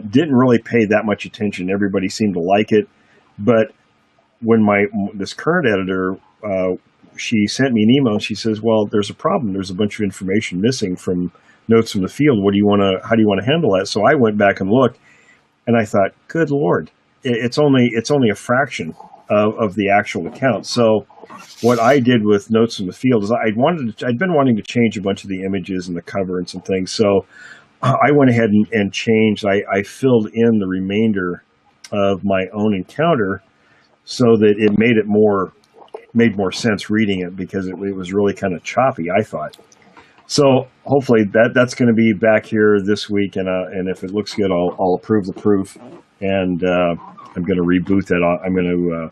didn't really pay that much attention. Everybody seemed to like it. But when this current editor, she sent me an email and she says, well, there's a problem. There's a bunch of information missing from Notes from the Field. How do you want to handle that? So I went back and looked, and I thought, good Lord, it's only a fraction of the actual account. So what I did with Notes from the Field is I'd been wanting to change a bunch of the images and the cover and some things. So I went ahead and changed. I filled in the remainder of my own encounter, so that it made more sense reading it, because it was really kind of choppy, I thought. So hopefully that's going to be back here this week, and if it looks good, I'll approve the proof, and I'm going to reboot that. I'm going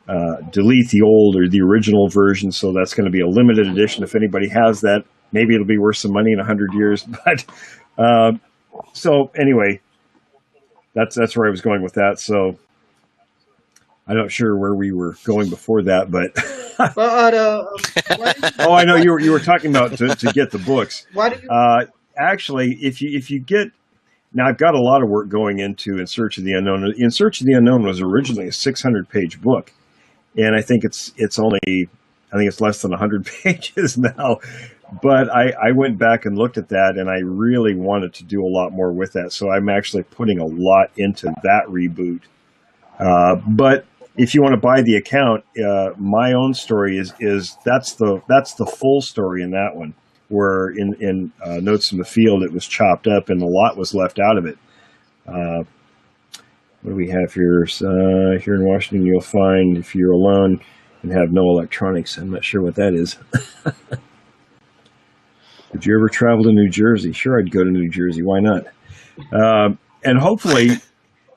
to delete the old or the original version, so that's going to be a limited edition. If anybody has that, maybe it'll be worth some money in 100 years. But so anyway, that's where I was going with that. So I'm not sure where we were going before that, but oh, I know you were talking about to get the books. Why do you? Actually, if you get, now I've got a lot of work going into In Search of the Unknown. In Search of the Unknown was originally a 600-page book, and I think it's less than 100 pages now. But I went back and looked at that, and I really wanted to do a lot more with that. So I'm actually putting a lot into that reboot. But if you want to buy the account, my own story is that's the full story in that one, where in Notes from the Field it was chopped up and a lot was left out of it. What do we have here? Here in Washington, you'll find if you're alone and have no electronics. I'm not sure what that is. Did you ever travel to New Jersey? Sure, I'd go to New Jersey. Why not? And hopefully,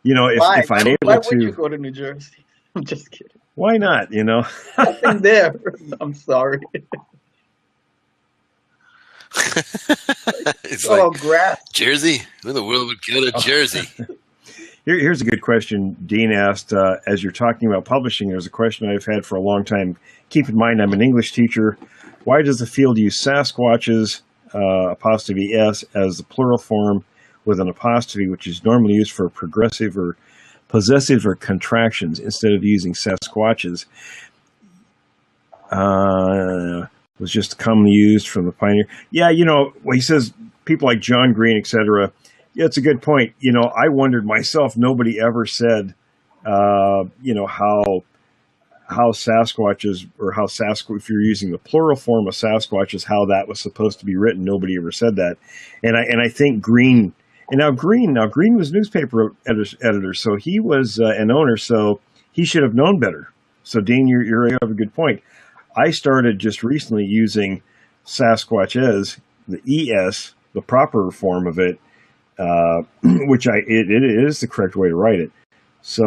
if I'm able to. Why would you go to New Jersey? I'm just kidding. Why not? Nothing there. I'm sorry. It's grass. Jersey? Who in the world would go to Jersey? Here's a good question Dean asked. As you're talking about publishing, there's a question I've had for a long time. Keep in mind, I'm an English teacher. Why does the field use Sasquatches, apostrophe S, as the plural form with an apostrophe, which is normally used for progressive or possessive or contractions, instead of using Sasquatches? Was just commonly used from the pioneer. Yeah, he says people like John Green, etc. Yeah, it's a good point. I wondered myself, nobody ever said, how Sasquatches, or how if you're using the plural form of Sasquatches, how that was supposed to be written. Nobody ever said that. And I think Green, Green was newspaper editor, so he was an owner, so he should have known better. So Dean, you have a good point. I started just recently using Sasquatches, the ES, the proper form of it, which it is the correct way to write it. So,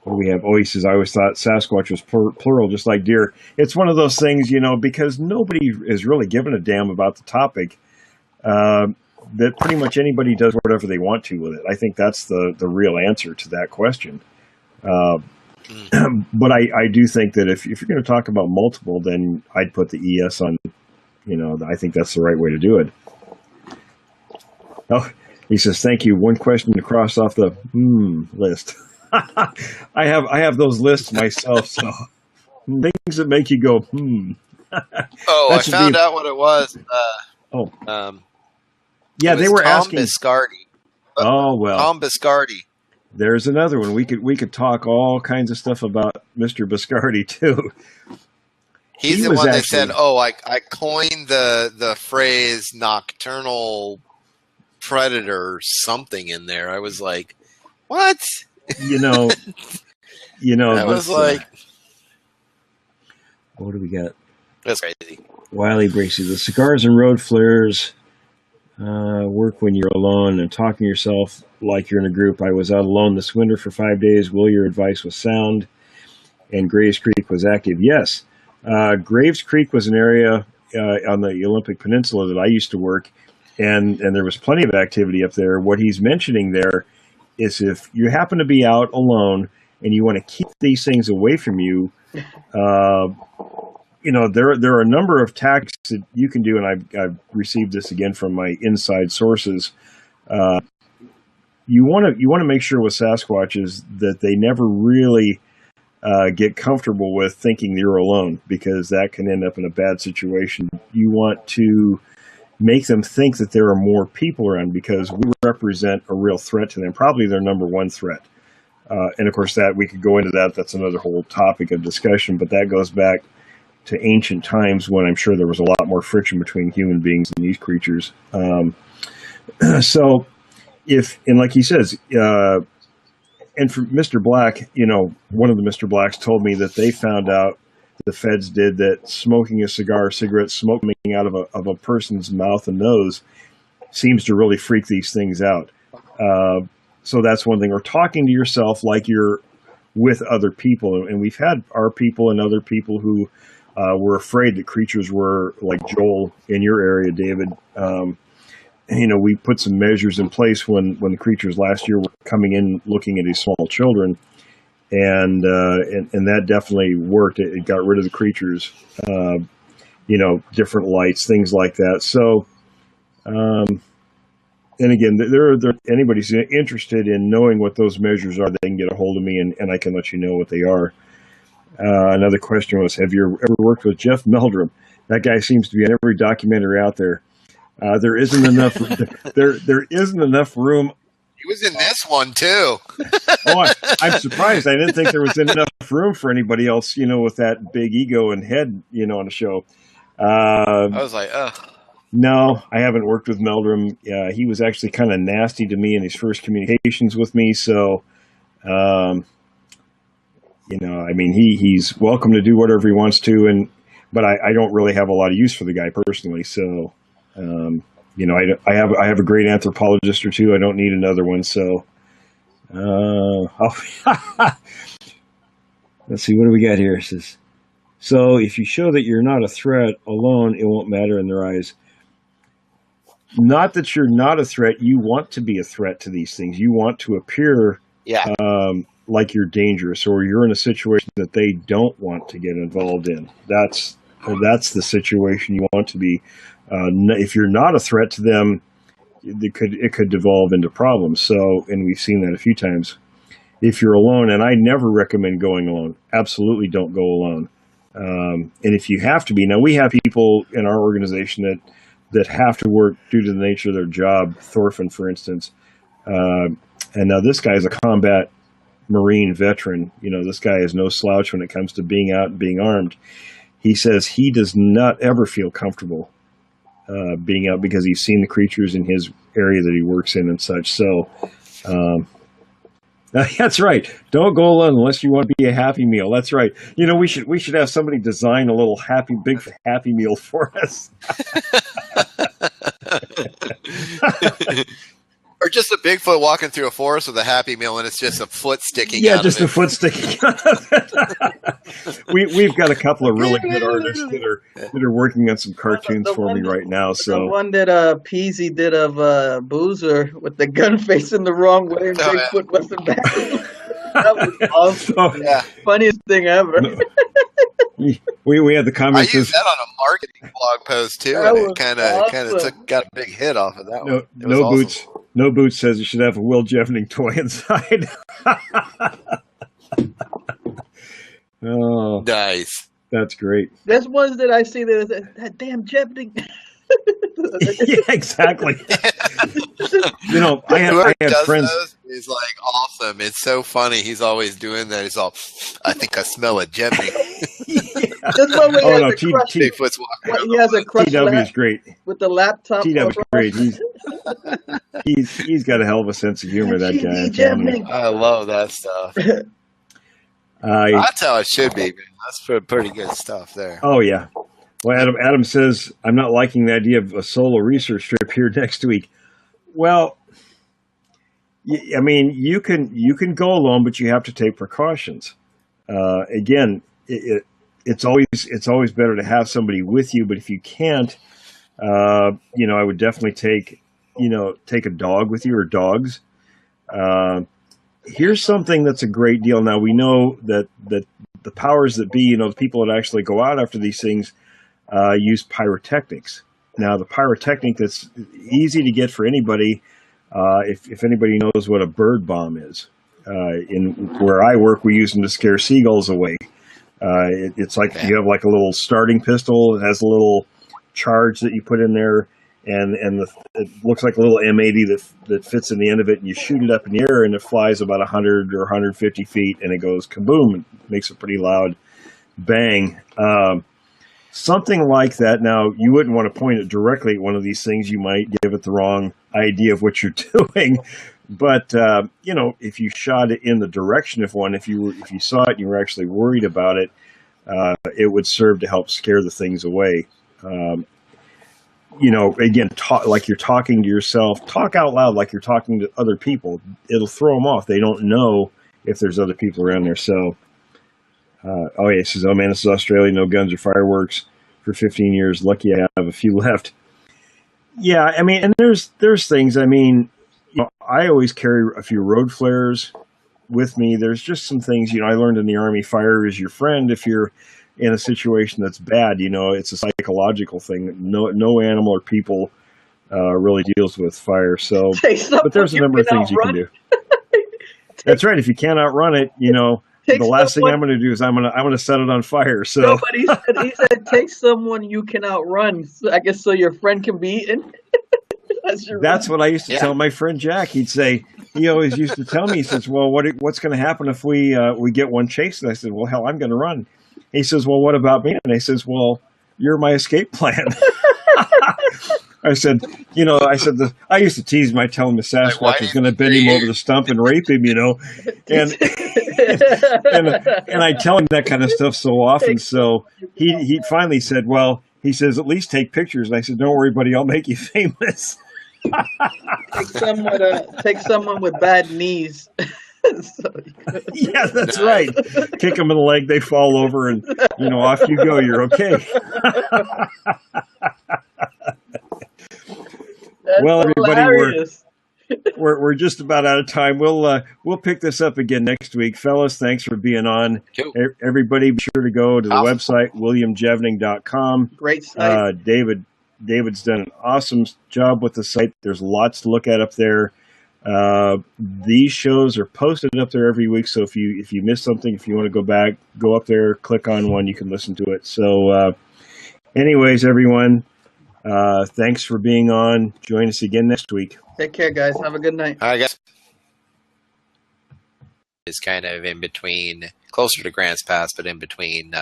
what do we have? Oh, he says, I always thought Sasquatch was plural, just like deer. It's one of those things, because nobody is really given a damn about the topic. that pretty much anybody does whatever they want to with it. I think that's the real answer to that question. But I do think that if you're going to talk about multiple, then I'd put the ES on, I think that's the right way to do it. Oh, he says, thank you. One question to cross off the list. I have those lists myself, so things that make you go, Oh, I found out what it was. Yeah, they were Tom asking. Biscardi. Oh, well. Tom Biscardi. There's another one. We could talk all kinds of stuff about Mr. Biscardi too. He's the one that said, I coined the phrase nocturnal predator something in there. I was like, what? I was like, what do we got? That's crazy. Wiley Bracey, the cigars and road flares work when you're alone and talking to yourself like you're in a group. I was out alone this winter for 5 days. Will, your advice was sound, and Graves Creek was active. Yes, Graves Creek was an area on the Olympic Peninsula that I used to work, and there was plenty of activity up there. What he's mentioning there is if you happen to be out alone and you want to keep these things away from you, there are a number of tactics that you can do, and I've received this again from my inside sources. You want to make sure with Sasquatches that they never really get comfortable with thinking you're alone, because that can end up in a bad situation. You want to make them think that there are more people around, because we represent a real threat to them, probably their number one threat. And of course, that we could go into that. That's another whole topic of discussion, but that goes back to ancient times when I'm sure there was a lot more friction between human beings and these creatures. So and like he says, and for Mr. Black, one of the Mr. Blacks told me that they found out, the feds did, that smoking a cigarette smoke coming out of a person's mouth and nose seems to really freak these things out. So that's one thing. Or talking to yourself like you're with other people. And we've had our people and other people who were afraid that creatures were like Joel in your area, David. We put some measures in place when the creatures last year were coming in looking at these small children. And that definitely worked. It got rid of the creatures, different lights, things like that. So, and again, anybody's interested in knowing what those measures are, they can get a hold of me and I can let you know what they are. Another question was, have you ever worked with Jeff Meldrum? That guy seems to be in every documentary out there. There isn't enough. there isn't enough room. He was in this one too. I'm surprised. I didn't think there was enough room for anybody else, with that big ego and head, on the show. I was like, ugh. No, I haven't worked with Meldrum. He was actually kind of nasty to me in his first communications with me. So, he's welcome to do whatever he wants to, but I don't really have a lot of use for the guy personally. So, I have a great anthropologist or two. I don't need another one. So, let's see, what do we got here? It says, so if you show that you're not a threat alone, it won't matter in their eyes. Not that you're not a threat. You want to be a threat to these things. You want to appear like you're dangerous, or you're in a situation that they don't want to get involved in. That's the situation you want to be. If you're not a threat to them, it could devolve into problems. So, and we've seen that a few times. If you're alone, and I never recommend going alone. Absolutely don't go alone. And if you have to be, now we have people in our organization that have to work due to the nature of their job. Thorfinn, for instance. And now this guy is a combat Marine veteran. This guy is no slouch when it comes to being out and being armed. He says he does not ever feel comfortable being out because he's seen the creatures in his area that he works in and such. So that's right. Don't go alone unless you want to be a Happy Meal. That's right. We should have somebody design a little BIGFOOT Happy Meal for us. Or just a Bigfoot walking through a forest with a Happy Meal, and it's just a foot sticking out. Yeah, just a foot sticking out of it. We've got a couple of really good artists that are working on some cartoons for me right now. So the one that Peasy did of Boozer with the gun facing the wrong way and Bigfoot wasn't back. That was awesome. Oh, yeah. Funniest thing ever. No. We had the comments. I used that on a marketing blog post too, and it kind of got a big hit off of that one. No awesome. Boots. No Boots says you should have a Will Jeffning toy inside. Oh, nice. That's great. There's ones that I see that damn Jeffning. Yeah, exactly. I had friends. He's like awesome. It's so funny. He's always doing that. He's all, I think I smell a Jeffning. That's one way Bigfoot's walking. He has a crush. TW is great with the laptop. TW is great. He's got a hell of a sense of humor. That guy. I love that stuff. That's how it should be, man. That's pretty good stuff there. Oh yeah. Well, Adam says, I'm not liking the idea of a solo research trip here next week. Well, I mean, you can go alone, but you have to take precautions. Again, it's always better to have somebody with you. But if you can't, I would definitely take a dog with you or dogs. Here's something that's a great deal. Now we know that the powers that be, the people that actually go out after these things, use pyrotechnics. Now, the pyrotechnic that's easy to get for anybody, if anybody knows what a bird bomb is. In where I work, we use them to scare seagulls away. It's like you have like a little starting pistol. It has a little charge that you put in there, and it looks like a little M80 that fits in the end of it, and you shoot it up in the air, and it flies about 100 or 150 feet, and it goes kaboom. It makes a pretty loud bang. Something like that. Now, you wouldn't want to point it directly at one of these things. You might give it the wrong idea of what you're doing. But, if you shot it in the direction of one, if you saw it and you were actually worried about it, it would serve to help scare the things away. Again, talk like you're talking to yourself. Talk out loud like you're talking to other people. It'll throw them off. They don't know if there's other people around there. So, he says, oh man, this is Australia, no guns or fireworks for 15 years. Lucky I have a few left. Yeah, I mean, and there's things, I mean, I always carry a few road flares with me. There's just some things, I learned in the Army, fire is your friend if you're in a situation that's bad. It's a psychological thing. No animal or people really deals with fire. So, but there's a number of things you can do. That's right. If you can't outrun it, the last thing I'm going to do is I'm going to set it on fire. So, no, but he said take someone you can outrun. So I guess so your friend can be eaten. That's what I used to tell my friend Jack. He always used to tell me. He says, "Well, what's going to happen if we get one chased?" And I said, "Well, hell, I'm going to run." He says, "Well, what about me?" And I says, "Well, you're my escape plan." I said, I used to tease him. I tell him the Sasquatch was going to bend him over the stump and rape him, and I tell him that kind of stuff so often. So he finally said, well, he says, at least take pictures. And I said, don't worry, buddy, I'll make you famous. Take someone with bad knees. Yeah, that's right. Kick them in the leg, they fall over, and off you go. You're okay. Well, everybody, we're just about out of time. We'll pick this up again next week, fellas. Thanks for being on. Cool. Everybody, be sure to go to the website williamjevning.com. Great site. David's done an awesome job with the site. There's lots to look at up there. These shows are posted up there every week, so if you miss something, if you want to go back, go up there, click on one, you can listen to it. So, anyways, everyone. Thanks for being on. Join us again next week. Take care, guys. Have a good night. All right, guys. It's kind of in between, closer to Grants Pass, but in between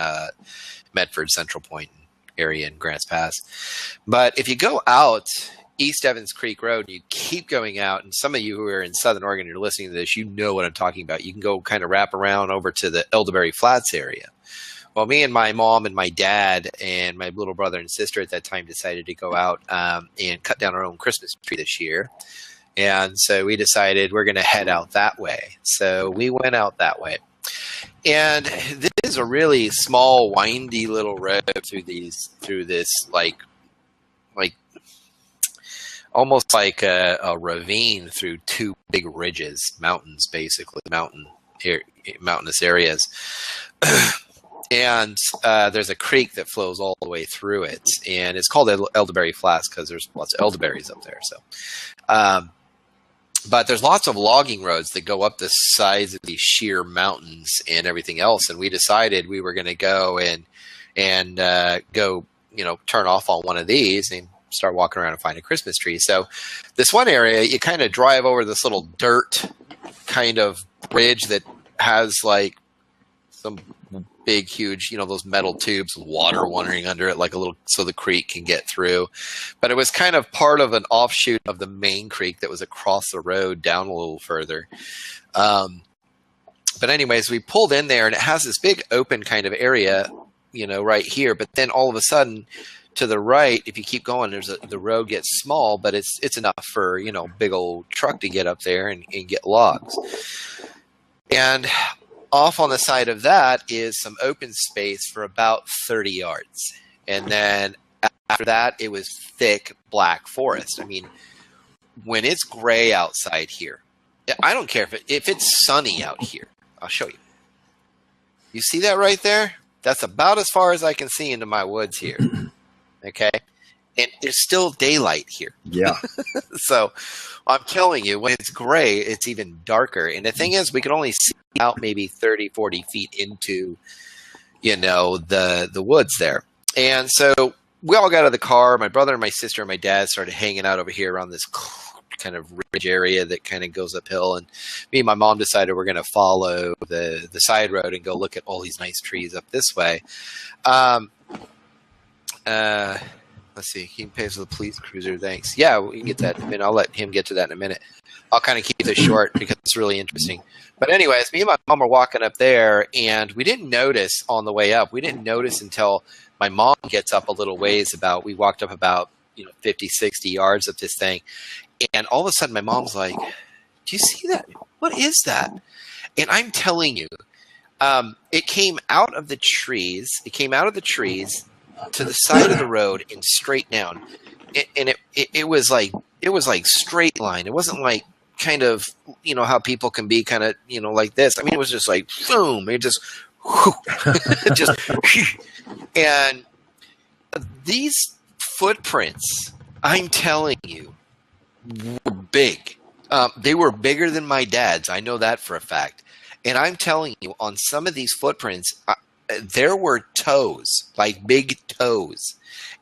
Medford, Central Point area and Grants Pass. But if you go out East Evans Creek Road, and you keep going out, and some of you who are in Southern Oregon and are listening to this, you know what I'm talking about. You can go kind of wrap around over to the Elderberry Flats area. Well, me and my mom and my dad and my little brother and sister at that time decided to go out and cut down our own Christmas tree this year. And so we decided we're going to head out that way. So we went out that way. And this is a really small, windy little road through this like almost like a ravine through two big ridges, mountains, basically mountainous areas. And there's a creek that flows all the way through it, and it's called Elderberry Flats because there's lots of elderberries up there. So, but there's lots of logging roads that go up the sides of these sheer mountains and everything else. And we decided we were going to go and go, turn off on one of these and start walking around and find a Christmas tree. So this one area, you kind of drive over this little dirt kind of bridge that has like some big, huge, those metal tubes with water wandering under it, like a little, so the creek can get through. But it was kind of part of an offshoot of the main creek that was across the road down a little further. But anyways, we pulled in there and it has this big open kind of area, right here. But then all of a sudden to the right, if you keep going, the road gets small, but it's enough for, big old truck to get up there and get logs. And off on the side of that is some open space for about 30 yards. And then after that, it was thick black forest. I mean, when it's gray outside here, I don't care if it's sunny out here. I'll show you. You see that right there? That's about as far as I can see into my woods here. Okay? And there's still daylight here. Yeah. So I'm telling you, when it's gray, it's even darker. And the thing is, we can only see out maybe 30, 40 feet into, the woods there. And so we all got out of the car. My brother and my sister and my dad started hanging out over here around this kind of ridge area that kind of goes uphill. And me and my mom decided we're going to follow the side road and go look at all these nice trees up this way. Let's see. He pays for the police cruiser. Thanks. Yeah, we can get that in a minute. I'll let him get to that in a minute. I'll kind of keep this short because it's really interesting. But anyways, me and my mom were walking up there, and we didn't notice on the way up. We didn't notice until my mom gets up a little ways we walked up about 50, 60 yards of this thing. And all of a sudden, my mom's like, do you see that? What is that? And I'm telling you, it came out of the trees. It came out of the trees to the side of the road and straight down. And it was like straight line. It wasn't like kind of, how people can be kind of, like this. I mean, it was just like, boom, it just, just, and these footprints, I'm telling you, were big. They were bigger than my dad's. I know that for a fact. And I'm telling you, on some of these footprints, there were toes, like big toes,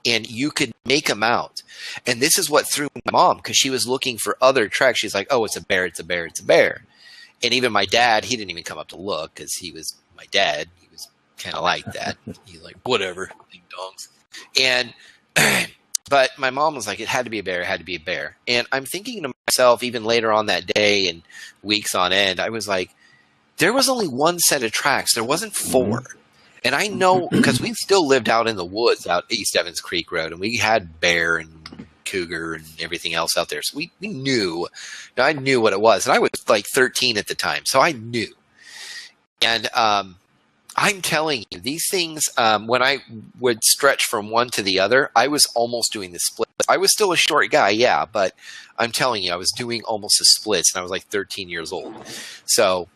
and you could make them out. And this is what threw my mom, because she was looking for other tracks. She's like, oh, it's a bear, it's a bear, it's a bear. And even my dad, he didn't even come up to look because he was my dad. He was kind of like that. He's like, whatever, ding dongs. And but my mom was like, it had to be a bear, it had to be a bear. And I'm thinking to myself, even later on that day and weeks on end, I was like, there was only one set of tracks. There wasn't four. And I know, because we still lived out in the woods out East Evans Creek Road, and we had bear and cougar and everything else out there. So we knew, I knew what it was. And I was like 13 at the time, so I knew. And I'm telling you, these things, when I would stretch from one to the other, I was almost doing the splits. I was still a short guy, yeah, but I'm telling you, I was doing almost the splits, and I was like 13 years old. So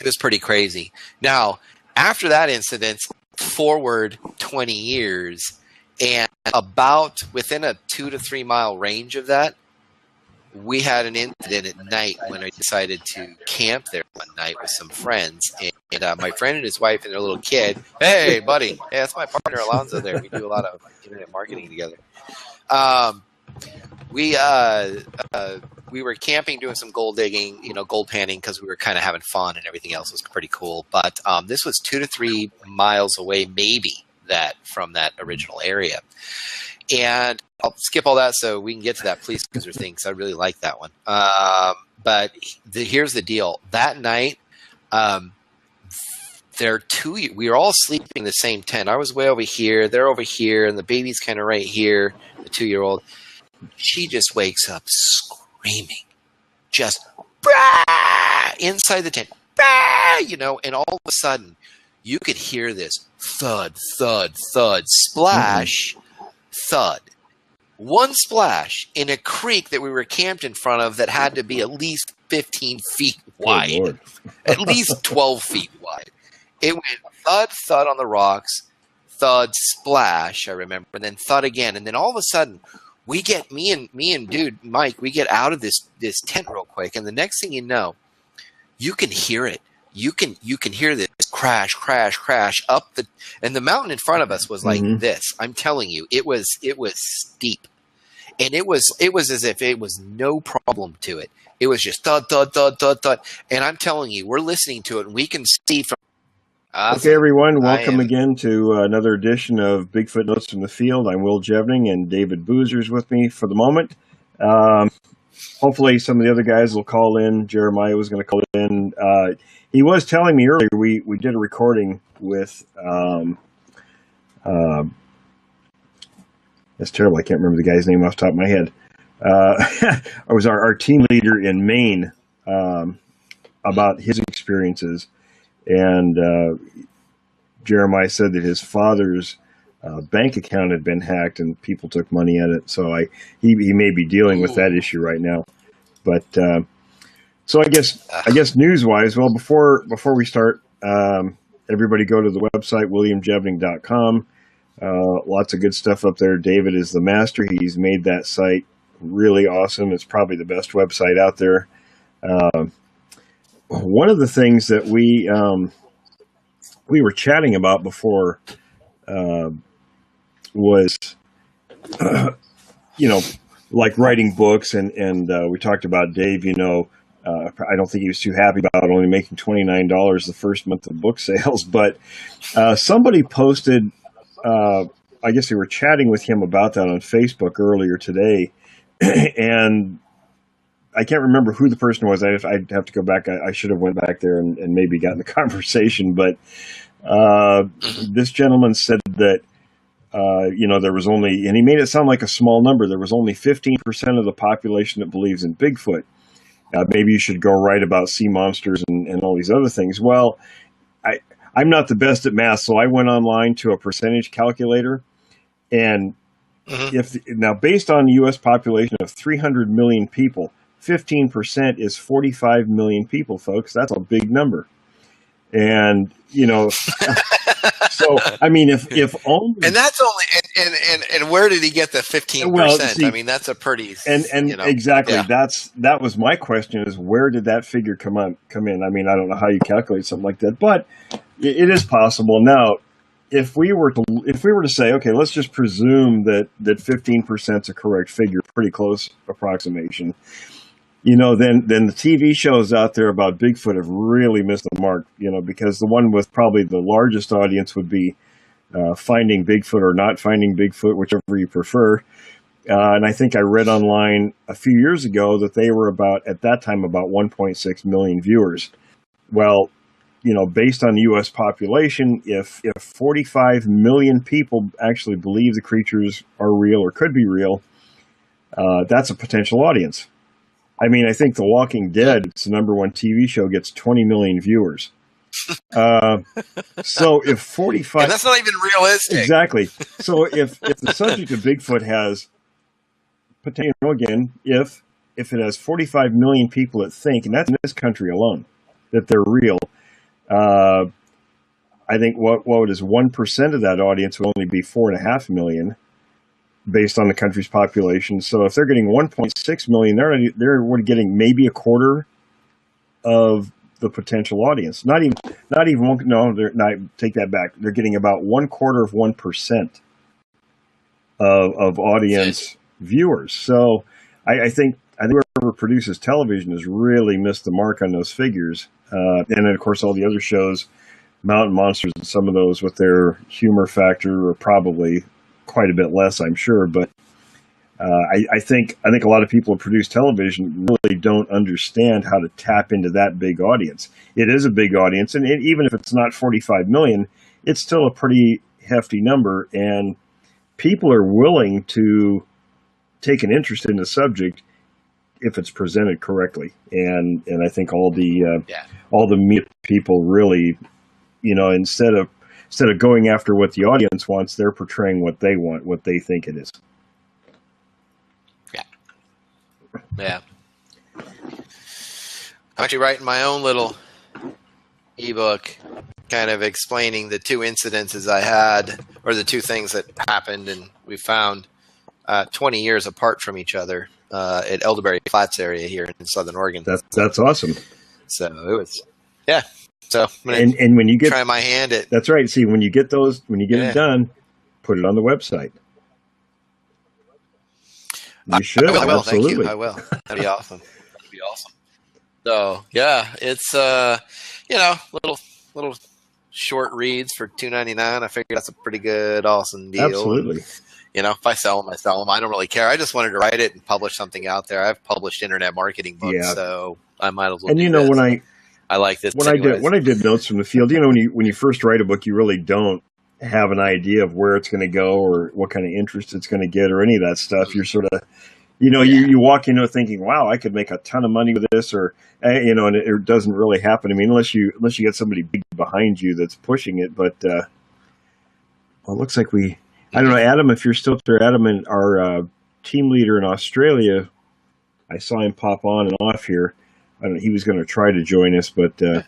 it was pretty crazy. Now, after that incident, forward 20 years, and about within a 2 to 3 mile range of that, we had an incident at night when I decided to camp there one night with some friends. And my friend and his wife and their little kid, hey, buddy. Hey, that's my partner, Alonzo, there. We do a lot of internet marketing together. We were camping, doing some gold digging, gold panning, because we were kind of having fun, and everything else was pretty cool. But this was 2 to 3 miles away, maybe, from that original area. And I'll skip all that so we can get to that police cruiser thing, because I really like that one. But here's the deal. That night, we were all sleeping in the same tent. I was way over here, they're over here, and the baby's kind of right here, the 2-year-old. She just wakes up screaming. just bah, inside the tent, bah, you know, and all of a sudden you could hear this thud, thud, thud, splash, thud. One splash in a creek that we were camped in front of that had to be at least 15 feet wide, at least 12 feet wide. It went thud, thud on the rocks, thud, splash, I remember, and then thud again. And then all of a sudden, we get, me and dude, Mike, we get out of this tent real quick. And the next thing you know, you can hear it. You can hear this crash, crash, crash up and the mountain in front of us was like this. I'm telling you, it was steep, and it was as if it was no problem to it. It was just thud, thud, thud, thud, thud. And I'm telling you, we're listening to it, and we can see from. Okay, everyone, welcome again to another edition of Bigfoot Notes from the Field. I'm Will Jevning, and David Boozer's with me for the moment. Hopefully some of the other guys will call in. Jeremiah was going to call in. He was telling me earlier we did a recording with that's terrible. I can't remember the guy's name off the top of my head. It was our team leader in Maine about his experiences. And Jeremiah said that his father's bank account had been hacked and people took money at it. So he may be dealing with that issue right now. But so I guess news-wise, well, before we start, everybody go to the website williamjevning.com. Lots of good stuff up there. David is the master. He's made that site really awesome. It's probably the best website out there. One of the things that we were chatting about before was, like writing books, and we talked about Dave. I don't think he was too happy about only making $29 the first month of book sales, but somebody posted. I guess we were chatting with him about that on Facebook earlier today, and I can't remember who the person was. I'd have to go back. I should have went back there and maybe gotten the conversation. But this gentleman said that, there was only, and he made it sound like a small number. There was only 15% of the population that believes in Bigfoot. Maybe you should go write about sea monsters and all these other things. Well, I'm not the best at math, so I went online to a percentage calculator. And now based on the U.S. population of 300 million people, 15% is 45 million people, folks. That's a big number. And, so, I mean, if only. And that's only, and where did he get the 15%? Well, see, I mean, that's a pretty. And exactly. Yeah. That was my question, is where did that figure come in? I mean, I don't know how you calculate something like that, but it is possible. Now, if we were to say, okay, let's just presume that 15% is a correct figure, pretty close approximation. Then the TV shows out there about Bigfoot have really missed the mark, because the one with probably the largest audience would be Finding Bigfoot or Not Finding Bigfoot, whichever you prefer. And I think I read online a few years ago that they were at that time about 1.6 million viewers. Well, based on the U.S. population, if 45 million people actually believe the creatures are real or could be real, that's a potential audience. I mean, I think The Walking Dead, it's the number one TV show, gets 20 million viewers. So if 45... And that's not even realistic. Exactly. So if the subject of Bigfoot has potential, again, if it has 45 million people that think, and that's in this country alone, that they're real, I think what is 1% of that audience would only be 4.5 million. Based on the country's population. So if they're getting 1.6 million, they're getting maybe a quarter of the potential audience. Not even they're not, take that back. They're getting about 1/4 of 1% of audience viewers. So I think whoever produces television has really missed the mark on those figures. And then of course all the other shows, Mountain Monsters and some of those with their humor factor are probably quite a bit less, I'm sure, but I think a lot of people who produce television really don't understand how to tap into that big audience. It is a big audience, and even if it's not 45 million, it's still a pretty hefty number, and people are willing to take an interest in the subject if it's presented correctly. And I think all the media people really, instead of going after what the audience wants, they're portraying what they want, what they think it is. Yeah. I'm actually writing my own little ebook, kind of explaining the two incidences I had, or the two things that happened and we found 20 years apart from each other at Elderberry Flats area here in Southern Oregon. That's awesome. So it was, yeah. So and when you get try my hand at, that's right. See, when you get it done, put it on the website. You should. I will. Absolutely. Thank you. I will. That'd be awesome. So yeah, it's little short reads for $2.99. I figured that's a pretty good, awesome deal. Absolutely. And, if I sell them, I sell them. I don't really care. I just wanted to write it and publish something out there. I've published internet marketing books, so I might as well. And when I like this. When I did notes from the field, when you first write a book, you really don't have an idea of where it's going to go or what kind of interest it's going to get or any of that stuff. You're sort of, you walk into it thinking, wow, I could make a ton of money with this, or, and it doesn't really happen. I mean, unless you get somebody big behind you that's pushing it. But, it looks like I don't know, Adam, if you're still there, Adam, and our team leader in Australia, I saw him pop on and off here. I don't know, he was going to try to join us, but like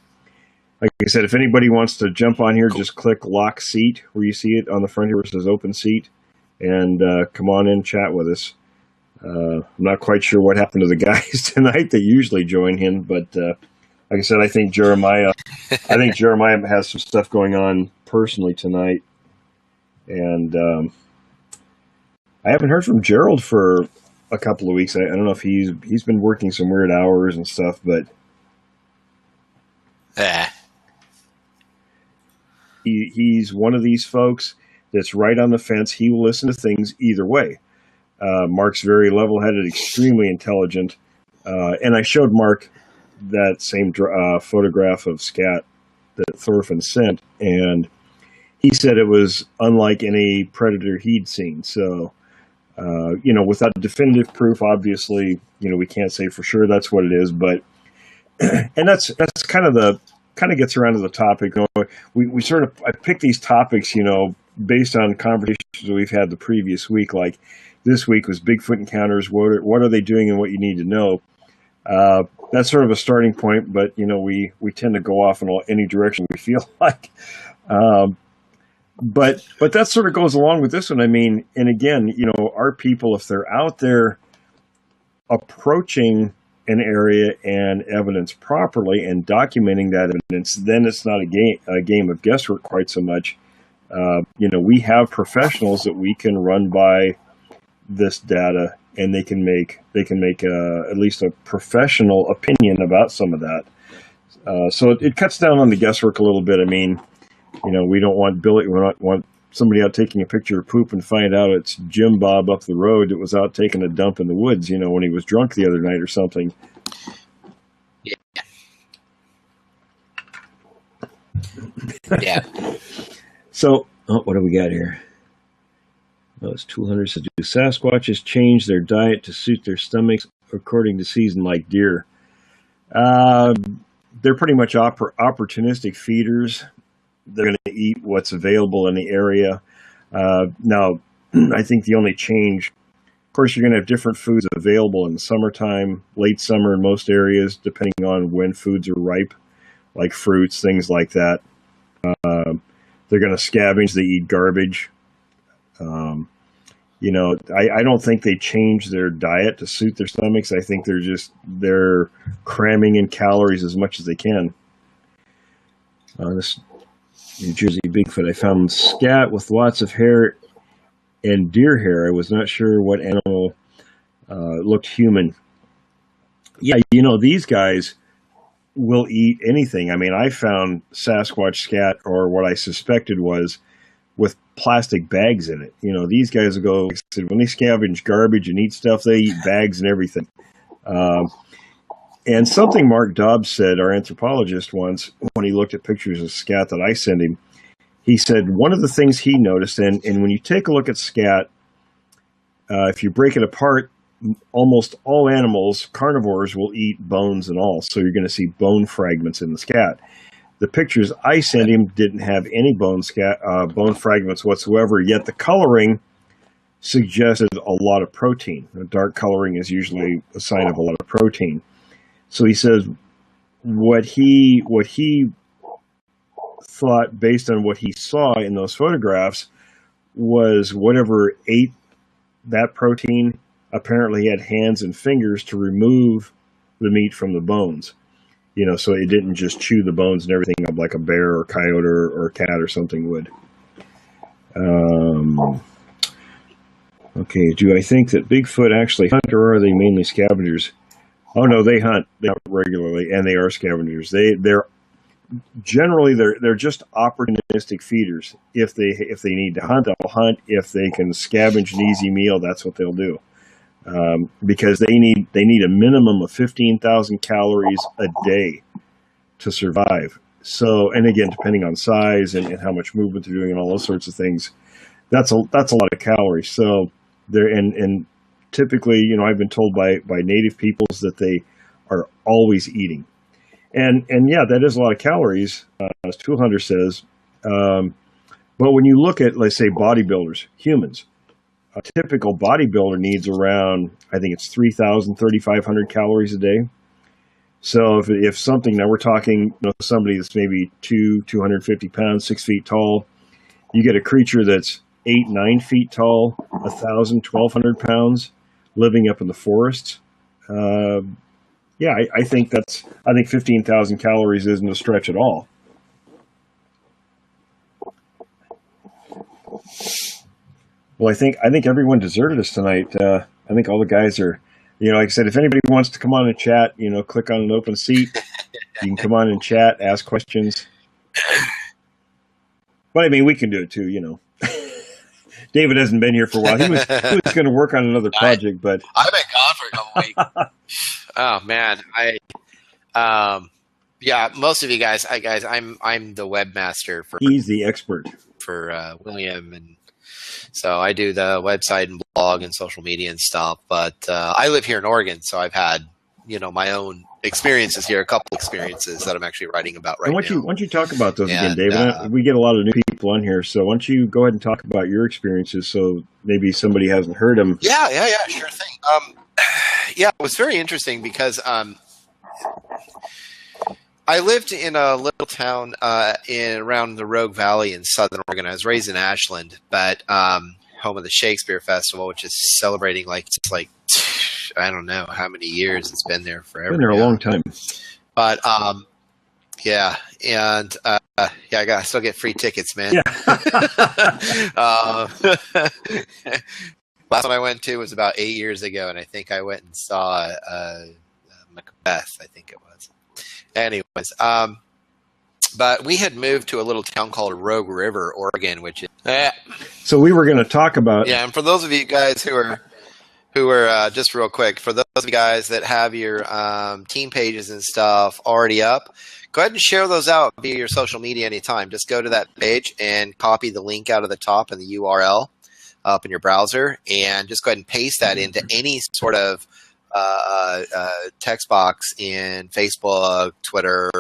I said, if anybody wants to jump on here, just click lock seat where you see it on the front here where it says open seat, and come on in and chat with us. I'm not quite sure what happened to the guys tonight that usually join him, but like I said, I think Jeremiah has some stuff going on personally tonight, and I haven't heard from Gerald for a couple of weeks. I don't know if he's been working some weird hours and stuff, but he's one of these folks that's right on the fence. He will listen to things either way. Mark's very level-headed, extremely intelligent, and I showed Mark that same photograph of scat that Thorfinn sent, and he said it was unlike any predator he'd seen. So, without definitive proof, obviously, we can't say for sure that's what it is, but, and that's kind of gets around to the topic. We sort of, I picked these topics, based on conversations we've had the previous week. Like this week was Bigfoot encounters. What are they doing and what you need to know? That's sort of a starting point, but we tend to go off in any direction we feel like. But that sort of goes along with this one. I mean, and again, our people, if they're out there approaching an area and evidence properly and documenting that evidence, then it's not a game of guesswork quite so much. We have professionals that we can run by this data, and they can make at least a professional opinion about some of that. So it cuts down on the guesswork a little bit. I mean, we don't want want somebody out taking a picture of poop and find out it's Jim Bob up the road that was out taking a dump in the woods, when he was drunk the other night or something. Yeah. So, what do we got here? Those tool hunters that do Sasquatches change their diet to suit their stomachs according to season, like deer. They're pretty much opportunistic feeders. They're going to eat what's available in the area. Now, I think the only change, of course, you're going to have different foods available in the summertime, late summer in most areas, depending on when foods are ripe, like fruits, things like that. They're going to scavenge. They eat garbage. I don't think they change their diet to suit their stomachs. I think they're cramming in calories as much as they can. This New Jersey Bigfoot, I found scat with lots of hair and deer hair. I was not sure what animal looked human. Yeah, these guys will eat anything. I mean, I found Sasquatch scat, or what I suspected was, with plastic bags in it. These guys will go, when they scavenge garbage and eat stuff, they eat bags and everything. And something Mark Dobbs said, our anthropologist, once, when he looked at pictures of scat that I sent him, he said one of the things he noticed, and when you take a look at scat, if you break it apart almost all animals, carnivores, will eat bones and all. So you're going to see bone fragments in the scat. The pictures I sent him didn't have any bone fragments whatsoever, yet the coloring suggested a lot of protein. The dark coloring is usually a sign of a lot of protein. So he says what he thought, based on what he saw in those photographs, was whatever ate that protein apparently had hands and fingers to remove the meat from the bones. So it didn't just chew the bones and everything up like a bear or coyote or a cat or something would. Okay, do I think that Bigfoot actually hunt, or are they mainly scavengers? Oh no, they hunt regularly, and they are scavengers. They're generally just opportunistic feeders. If they need to hunt, they'll hunt. If they can scavenge an easy meal, that's what they'll do. Because they need a minimum of 15,000 calories a day to survive. So, and again, depending on size and how much movement they're doing and all those sorts of things, that's a lot of calories. So and typically, I've been told by native peoples that they are always eating. And yeah, that is a lot of calories, as Tool Hunter says. But when you look at, let's say, bodybuilders, humans, a typical bodybuilder needs around, I think it's 3,000, 3,500 calories a day. So if something, now we're talking somebody that's maybe 250 pounds, 6 feet tall, you get a creature that's 8, 9 feet tall, 1,000, 1,200 pounds, living up in the forests. Yeah, I think 15,000 calories isn't a stretch at all. Well, I think everyone deserted us tonight. I think all the guys are, like I said, if anybody wants to come on and chat, click on an open seat. You can come on and chat, ask questions. But I mean, we can do it too, David hasn't been here for a while. He was going to work on another project, but I've been gone for a couple weeks. Oh man, yeah, most of you guys, I'm the webmaster for. He's the expert for William, and so I do the website and blog and social media and stuff. But I live here in Oregon, so I've had my own experiences here, a couple experiences that I'm actually writing about right now. Why don't you talk about those again, David? We get a lot of new people on here, so why don't you go ahead and talk about your experiences so maybe somebody hasn't heard them. Yeah, sure thing. Yeah, it was very interesting because I lived in a little town around the Rogue Valley in Southern Oregon. I was raised in Ashland, but home of the Shakespeare Festival, which is celebrating like I don't know how many years. It's been there forever. Been there a long time. But yeah, and I still get free tickets, man. Yeah. Last one I went to was about 8 years ago, and I think I went and saw Macbeth, I think it was. Anyways, but we had moved to a little town called Rogue River, Oregon, which is... So we were going to talk about... Yeah, and for those of you guys who are just real quick, for those of you guys that have your team pages and stuff already up, go ahead and share those out via your social media anytime. Just go to that page and copy the link out of the top and the URL up in your browser, and just go ahead and paste that into any sort of text box in Facebook, Twitter,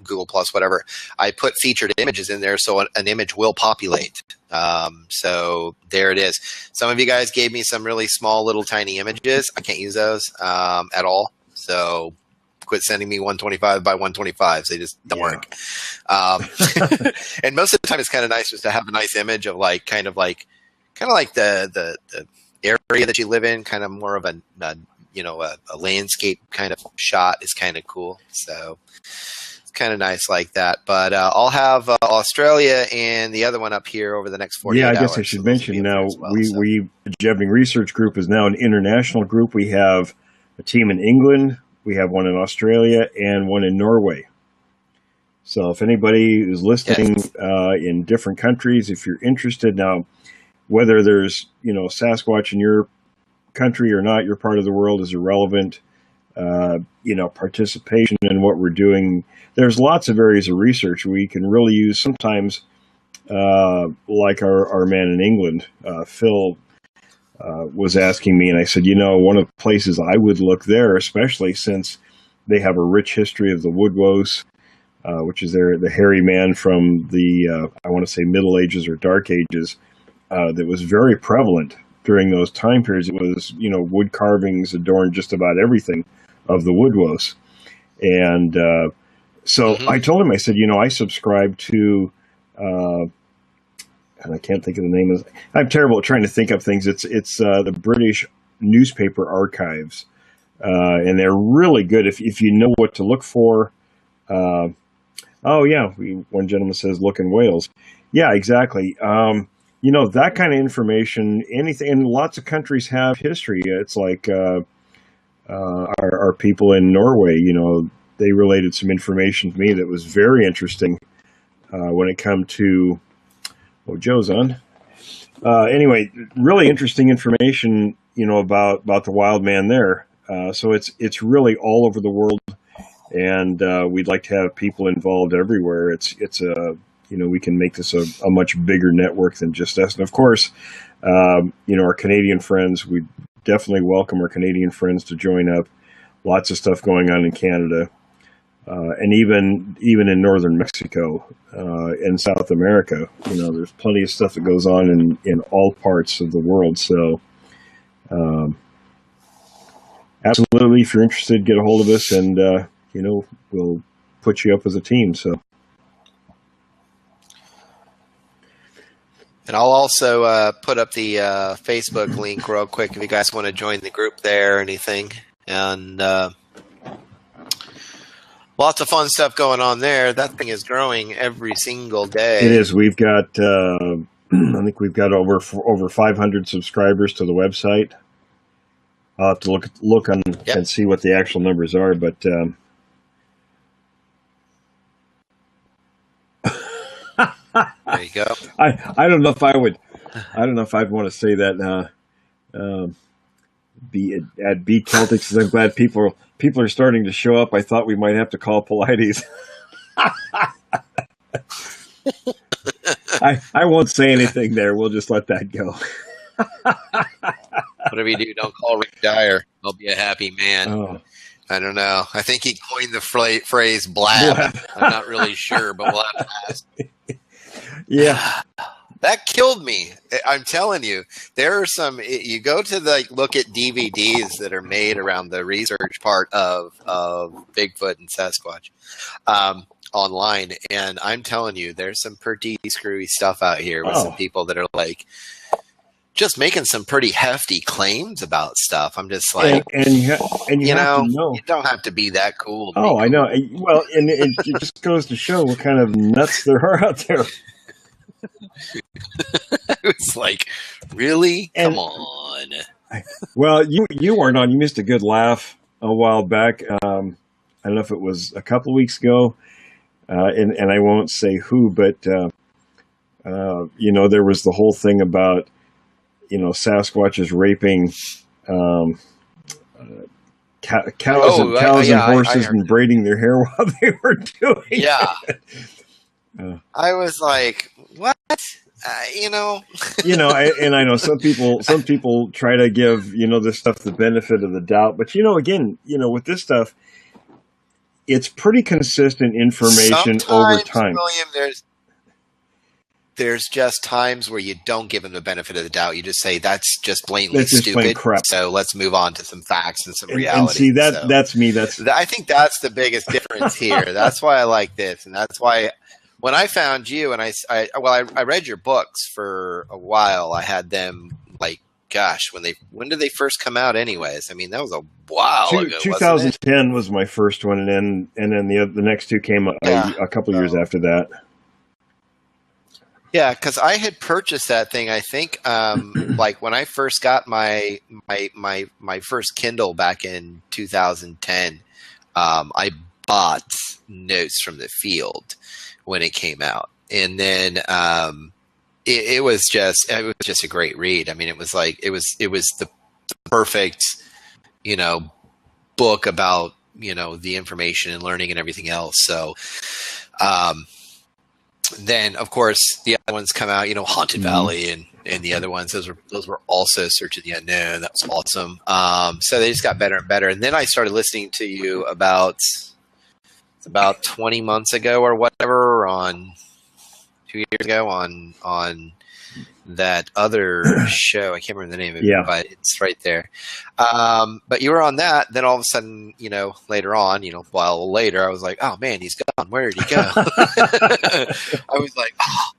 Google Plus, whatever. I put featured images in there, so an image will populate. So there it is. Some of you guys gave me some really small, little, tiny images. I can't use those at all. So quit sending me 125 by 125s. They just don't work. And most of the time, it's kind of nice just to have a nice image of kind of like the area that you live in, kind of more of a landscape kind of shot is kind of cool. So it's kind of nice like that. But I'll have Australia and the other one up here over the next 48 hours. Yeah, I guess I should mention now, the Jabbing Research Group is now an international group. We have a team in England, we have one in Australia, and one in Norway. So if anybody is listening in different countries, if you're interested now, whether there's, Sasquatch in your country or not, your part of the world is irrelevant. Participation in what we're doing. There's lots of areas of research we can really use sometimes, like our man in England, Phil, was asking me, and I said, one of the places I would look there, especially since they have a rich history of the Woodwose, which is the hairy man from the, I want to say Middle Ages or Dark Ages, that was very prevalent during those time periods. It was, wood carvings adorned just about everything of the Woodwose. And so I told him, I said, I subscribe to, and I can't think of the name of it. I'm terrible at trying to think of things. It's the British Newspaper Archives, and they're really good if you know what to look for. One gentleman says, "Look in Wales." Yeah, exactly. That kind of information. Anything, and lots of countries have history. It's like our people in Norway. They related some information to me that was very interesting when it come to. Oh, Joe's on. Anyway, really interesting information, about the wild man there. So it's really all over the world, and we'd like to have people involved everywhere. It's we can make this a much bigger network than just us. And of course, our Canadian friends, we definitely welcome our Canadian friends to join up. Lots of stuff going on in Canada. And even in northern Mexico and South America, there's plenty of stuff that goes on in all parts of the world. So, absolutely, if you're interested, get a hold of us, and we'll put you up as a team. So, and I'll also put up the Facebook link real quick if you guys want to join the group there or anything, and. Lots of fun stuff going on there. That thing is growing every single day. It is. We've got, I think we've got over 500 subscribers to the website. I'll have to look on and see what the actual numbers are, but there you go. I don't know if I'd want to say that now. At B Celtics, I'm glad people are starting to show up. I thought we might have to call Pilates. I won't say anything there. We'll just let that go. Whatever you do, don't call Rick Dyer. I'll be a happy man. Oh. I don't know. I think he coined the phrase blab. I'm not really sure, but we'll have to ask. Yeah. That killed me. I'm telling you, there are some. You go to look at DVDs that are made around the research part of Bigfoot and Sasquatch online, and I'm telling you, there's some pretty screwy stuff out here with some people that are just making some pretty hefty claims about stuff. I'm just like, and you know, you don't have to be that cool. I know. Well, and it just goes to show what kind of nuts there are out there. It's like, really? Come on. Well, you weren't on. You missed a good laugh a while back. I don't know if it was a couple of weeks ago, and I won't say who, but there was the whole thing about Sasquatches raping cows and horses and braiding their hair while they were doing it. I was like, what? And I know some people try to give, this stuff the benefit of the doubt, but again, with this stuff, it's pretty consistent information over time. William, there's just times where you don't give them the benefit of the doubt. You just say, that's just blatantly stupid. Crap. So let's move on to some facts and some reality. And see, that's me. I think that's the biggest difference here. That's why I like this. And that's why when I found you and I read your books for a while, I had them when did they first come out anyways? I mean, that was a while ago. 2010 was my first one. And then the next two came a couple years after that. Yeah, because I had purchased that thing. I think, when I first got my first Kindle back in 2010, I bought Notes from the Field when it came out, and then it was just a great read. I mean, it was the perfect book about the information and learning and everything else. So. Then, of course, the other ones come out, Haunted Valley and and the other ones, those were also Search of the Unknown. That was awesome. So they just got better and better. And then I started listening to you about 20 months ago or whatever, on 2 years ago, on that other show. I can't remember the name of it, but it's right there. But you were on that. Then all of a sudden, later on, a while later, I was like, oh man, he's gone. Where did he go? I was like, oh.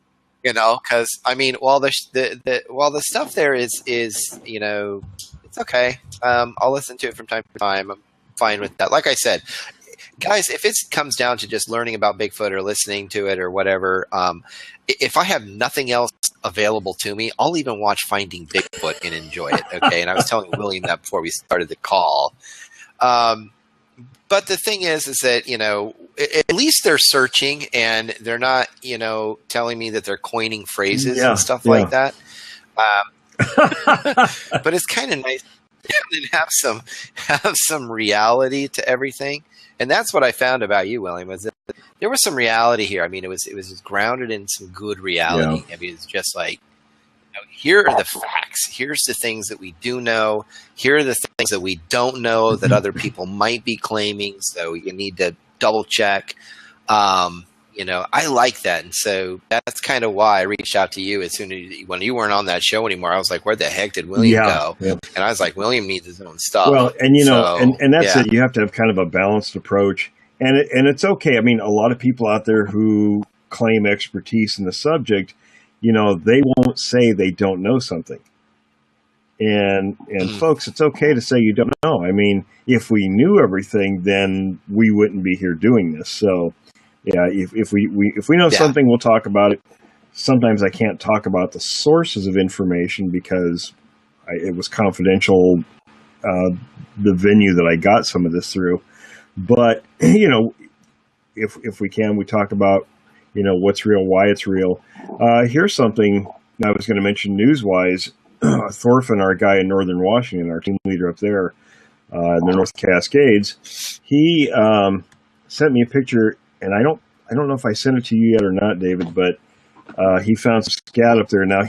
Because while the stuff there is it's okay. I'll listen to it from time to time. I'm fine with that. Like I said, guys, if it comes down to just learning about Bigfoot or listening to it or whatever, if I have nothing else available to me, I'll even watch Finding Bigfoot and enjoy it. Okay, and I was telling William that before we started the call. But the thing is that, at least they're searching and they're not, telling me that they're coining phrases and stuff like that. But it's kind of nice to have some reality to everything. And that's what I found about you, William, was that there was some reality here. It was grounded in some good reality. Yeah. It's just like, here are the facts. Here's the things that we do know. Here are the things that we don't know that other people might be claiming. So you need to double check. I like that. And so that's kind of why I reached out to you when you weren't on that show anymore. I was like, where the heck did William go? Yeah. And I was like, William needs his own stuff. Well, and and that's it. You have to have kind of a balanced approach. And it's okay. A lot of people out there who claim expertise in the subject, they won't say they don't know something. And folks, it's okay to say you don't know. If we knew everything, then we wouldn't be here doing this. So, yeah, if we know something, we'll talk about it. Sometimes I can't talk about the sources of information because it was confidential, the venue that I got some of this through. But, if we can, we talk about, what's real, why it's real. Here's something I was going to mention news-wise. Thorfinn, our guy in Northern Washington, our team leader up there in the North Cascades, he sent me a picture, and I don't know if I sent it to you yet or not, David, but he found some scat up there. Now,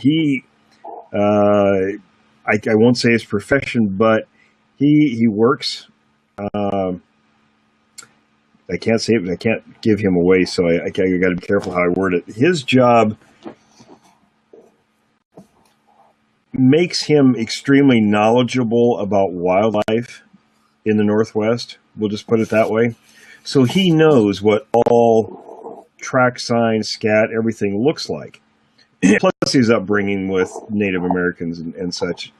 I won't say his profession, but he works. I can't say it, but I can't give him away, so I got to be careful how I word it. His job makes him extremely knowledgeable about wildlife in the Northwest. We'll just put it that way. So he knows what all track signs, scat, everything looks like. Plus his upbringing with Native Americans and such.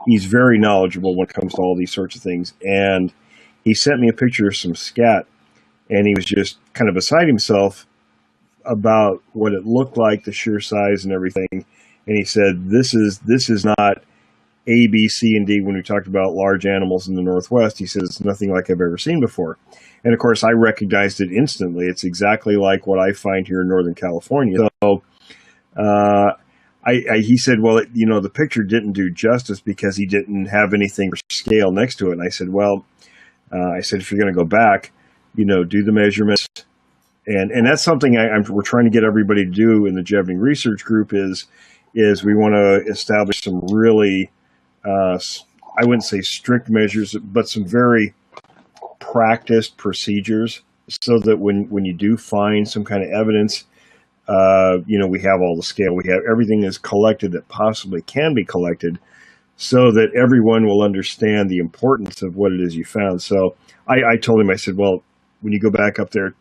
He's very knowledgeable when it comes to all these sorts of things. And he sent me a picture of some scat, and he was just kind of beside himself about what it looked like, the sheer size and everything. And he said, this is not A, B, C, and D when we talked about large animals in the Northwest. He says, it's nothing like I've ever seen before. And, of course, I recognized it instantly. It's exactly like what I find here in Northern California. So he said, well, the picture didn't do justice because he didn't have anything for scale next to it. And I said, well, if you're going to go back, do the measurements. And that's something we're trying to get everybody to do in the Jevning Research Group is we want to establish some really, I wouldn't say strict measures, but some very practiced procedures so that when you do find some kind of evidence, we have all the scale. We have everything is collected that possibly can be collected so that everyone will understand the importance of what it is you found. So I told him, I said, well, when you go back up there,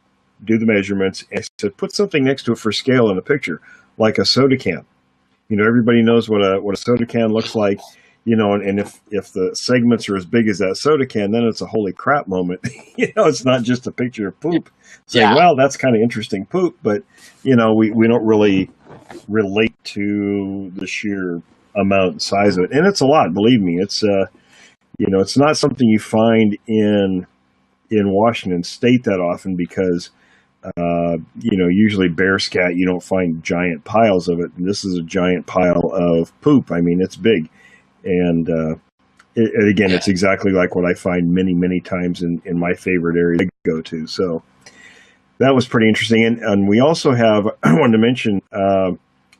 do the measurements. And I said, put something next to it for scale in the picture, like a soda can. Everybody knows what a soda can looks like, and if the segments are as big as that soda can, then it's a holy crap moment. It's not just a picture of poop. Saying, well, that's kind of interesting poop, but, we don't really relate to the sheer amount and size of it. And it's a lot, believe me. It's, it's not something you find in Washington State that often because, usually bear scat, you don't find giant piles of it. And this is a giant pile of poop. It's big. And again, it's exactly like what I find many, many times in my favorite area to go to. So that was pretty interesting. And we also have, I wanted to mention, I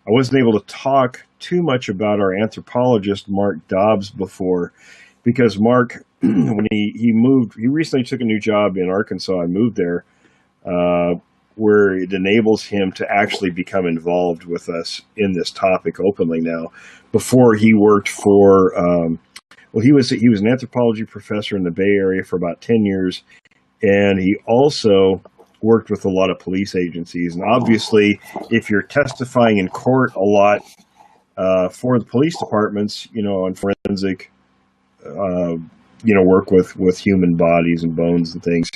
wasn't able to talk too much about our anthropologist, Mark Dobbs, before, because Mark, when he recently took a new job in Arkansas and moved there, where it enables him to actually become involved with us in this topic openly now. Before he worked for, he was an anthropology professor in the Bay Area for about 10 years, and he also worked with a lot of police agencies. And obviously, if you're testifying in court a lot for the police departments, on forensic, work with human bodies and bones and things,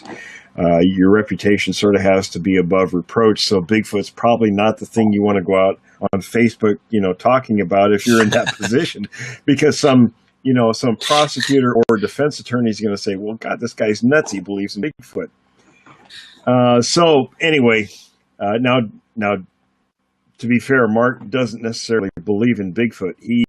your reputation sort of has to be above reproach. So Bigfoot's probably not the thing you want to go out on Facebook, talking about if you're in that position, because some prosecutor or defense attorney is going to say, well, God, this guy's nuts. He believes in Bigfoot. So anyway, now, to be fair, Mark doesn't necessarily believe in Bigfoot. He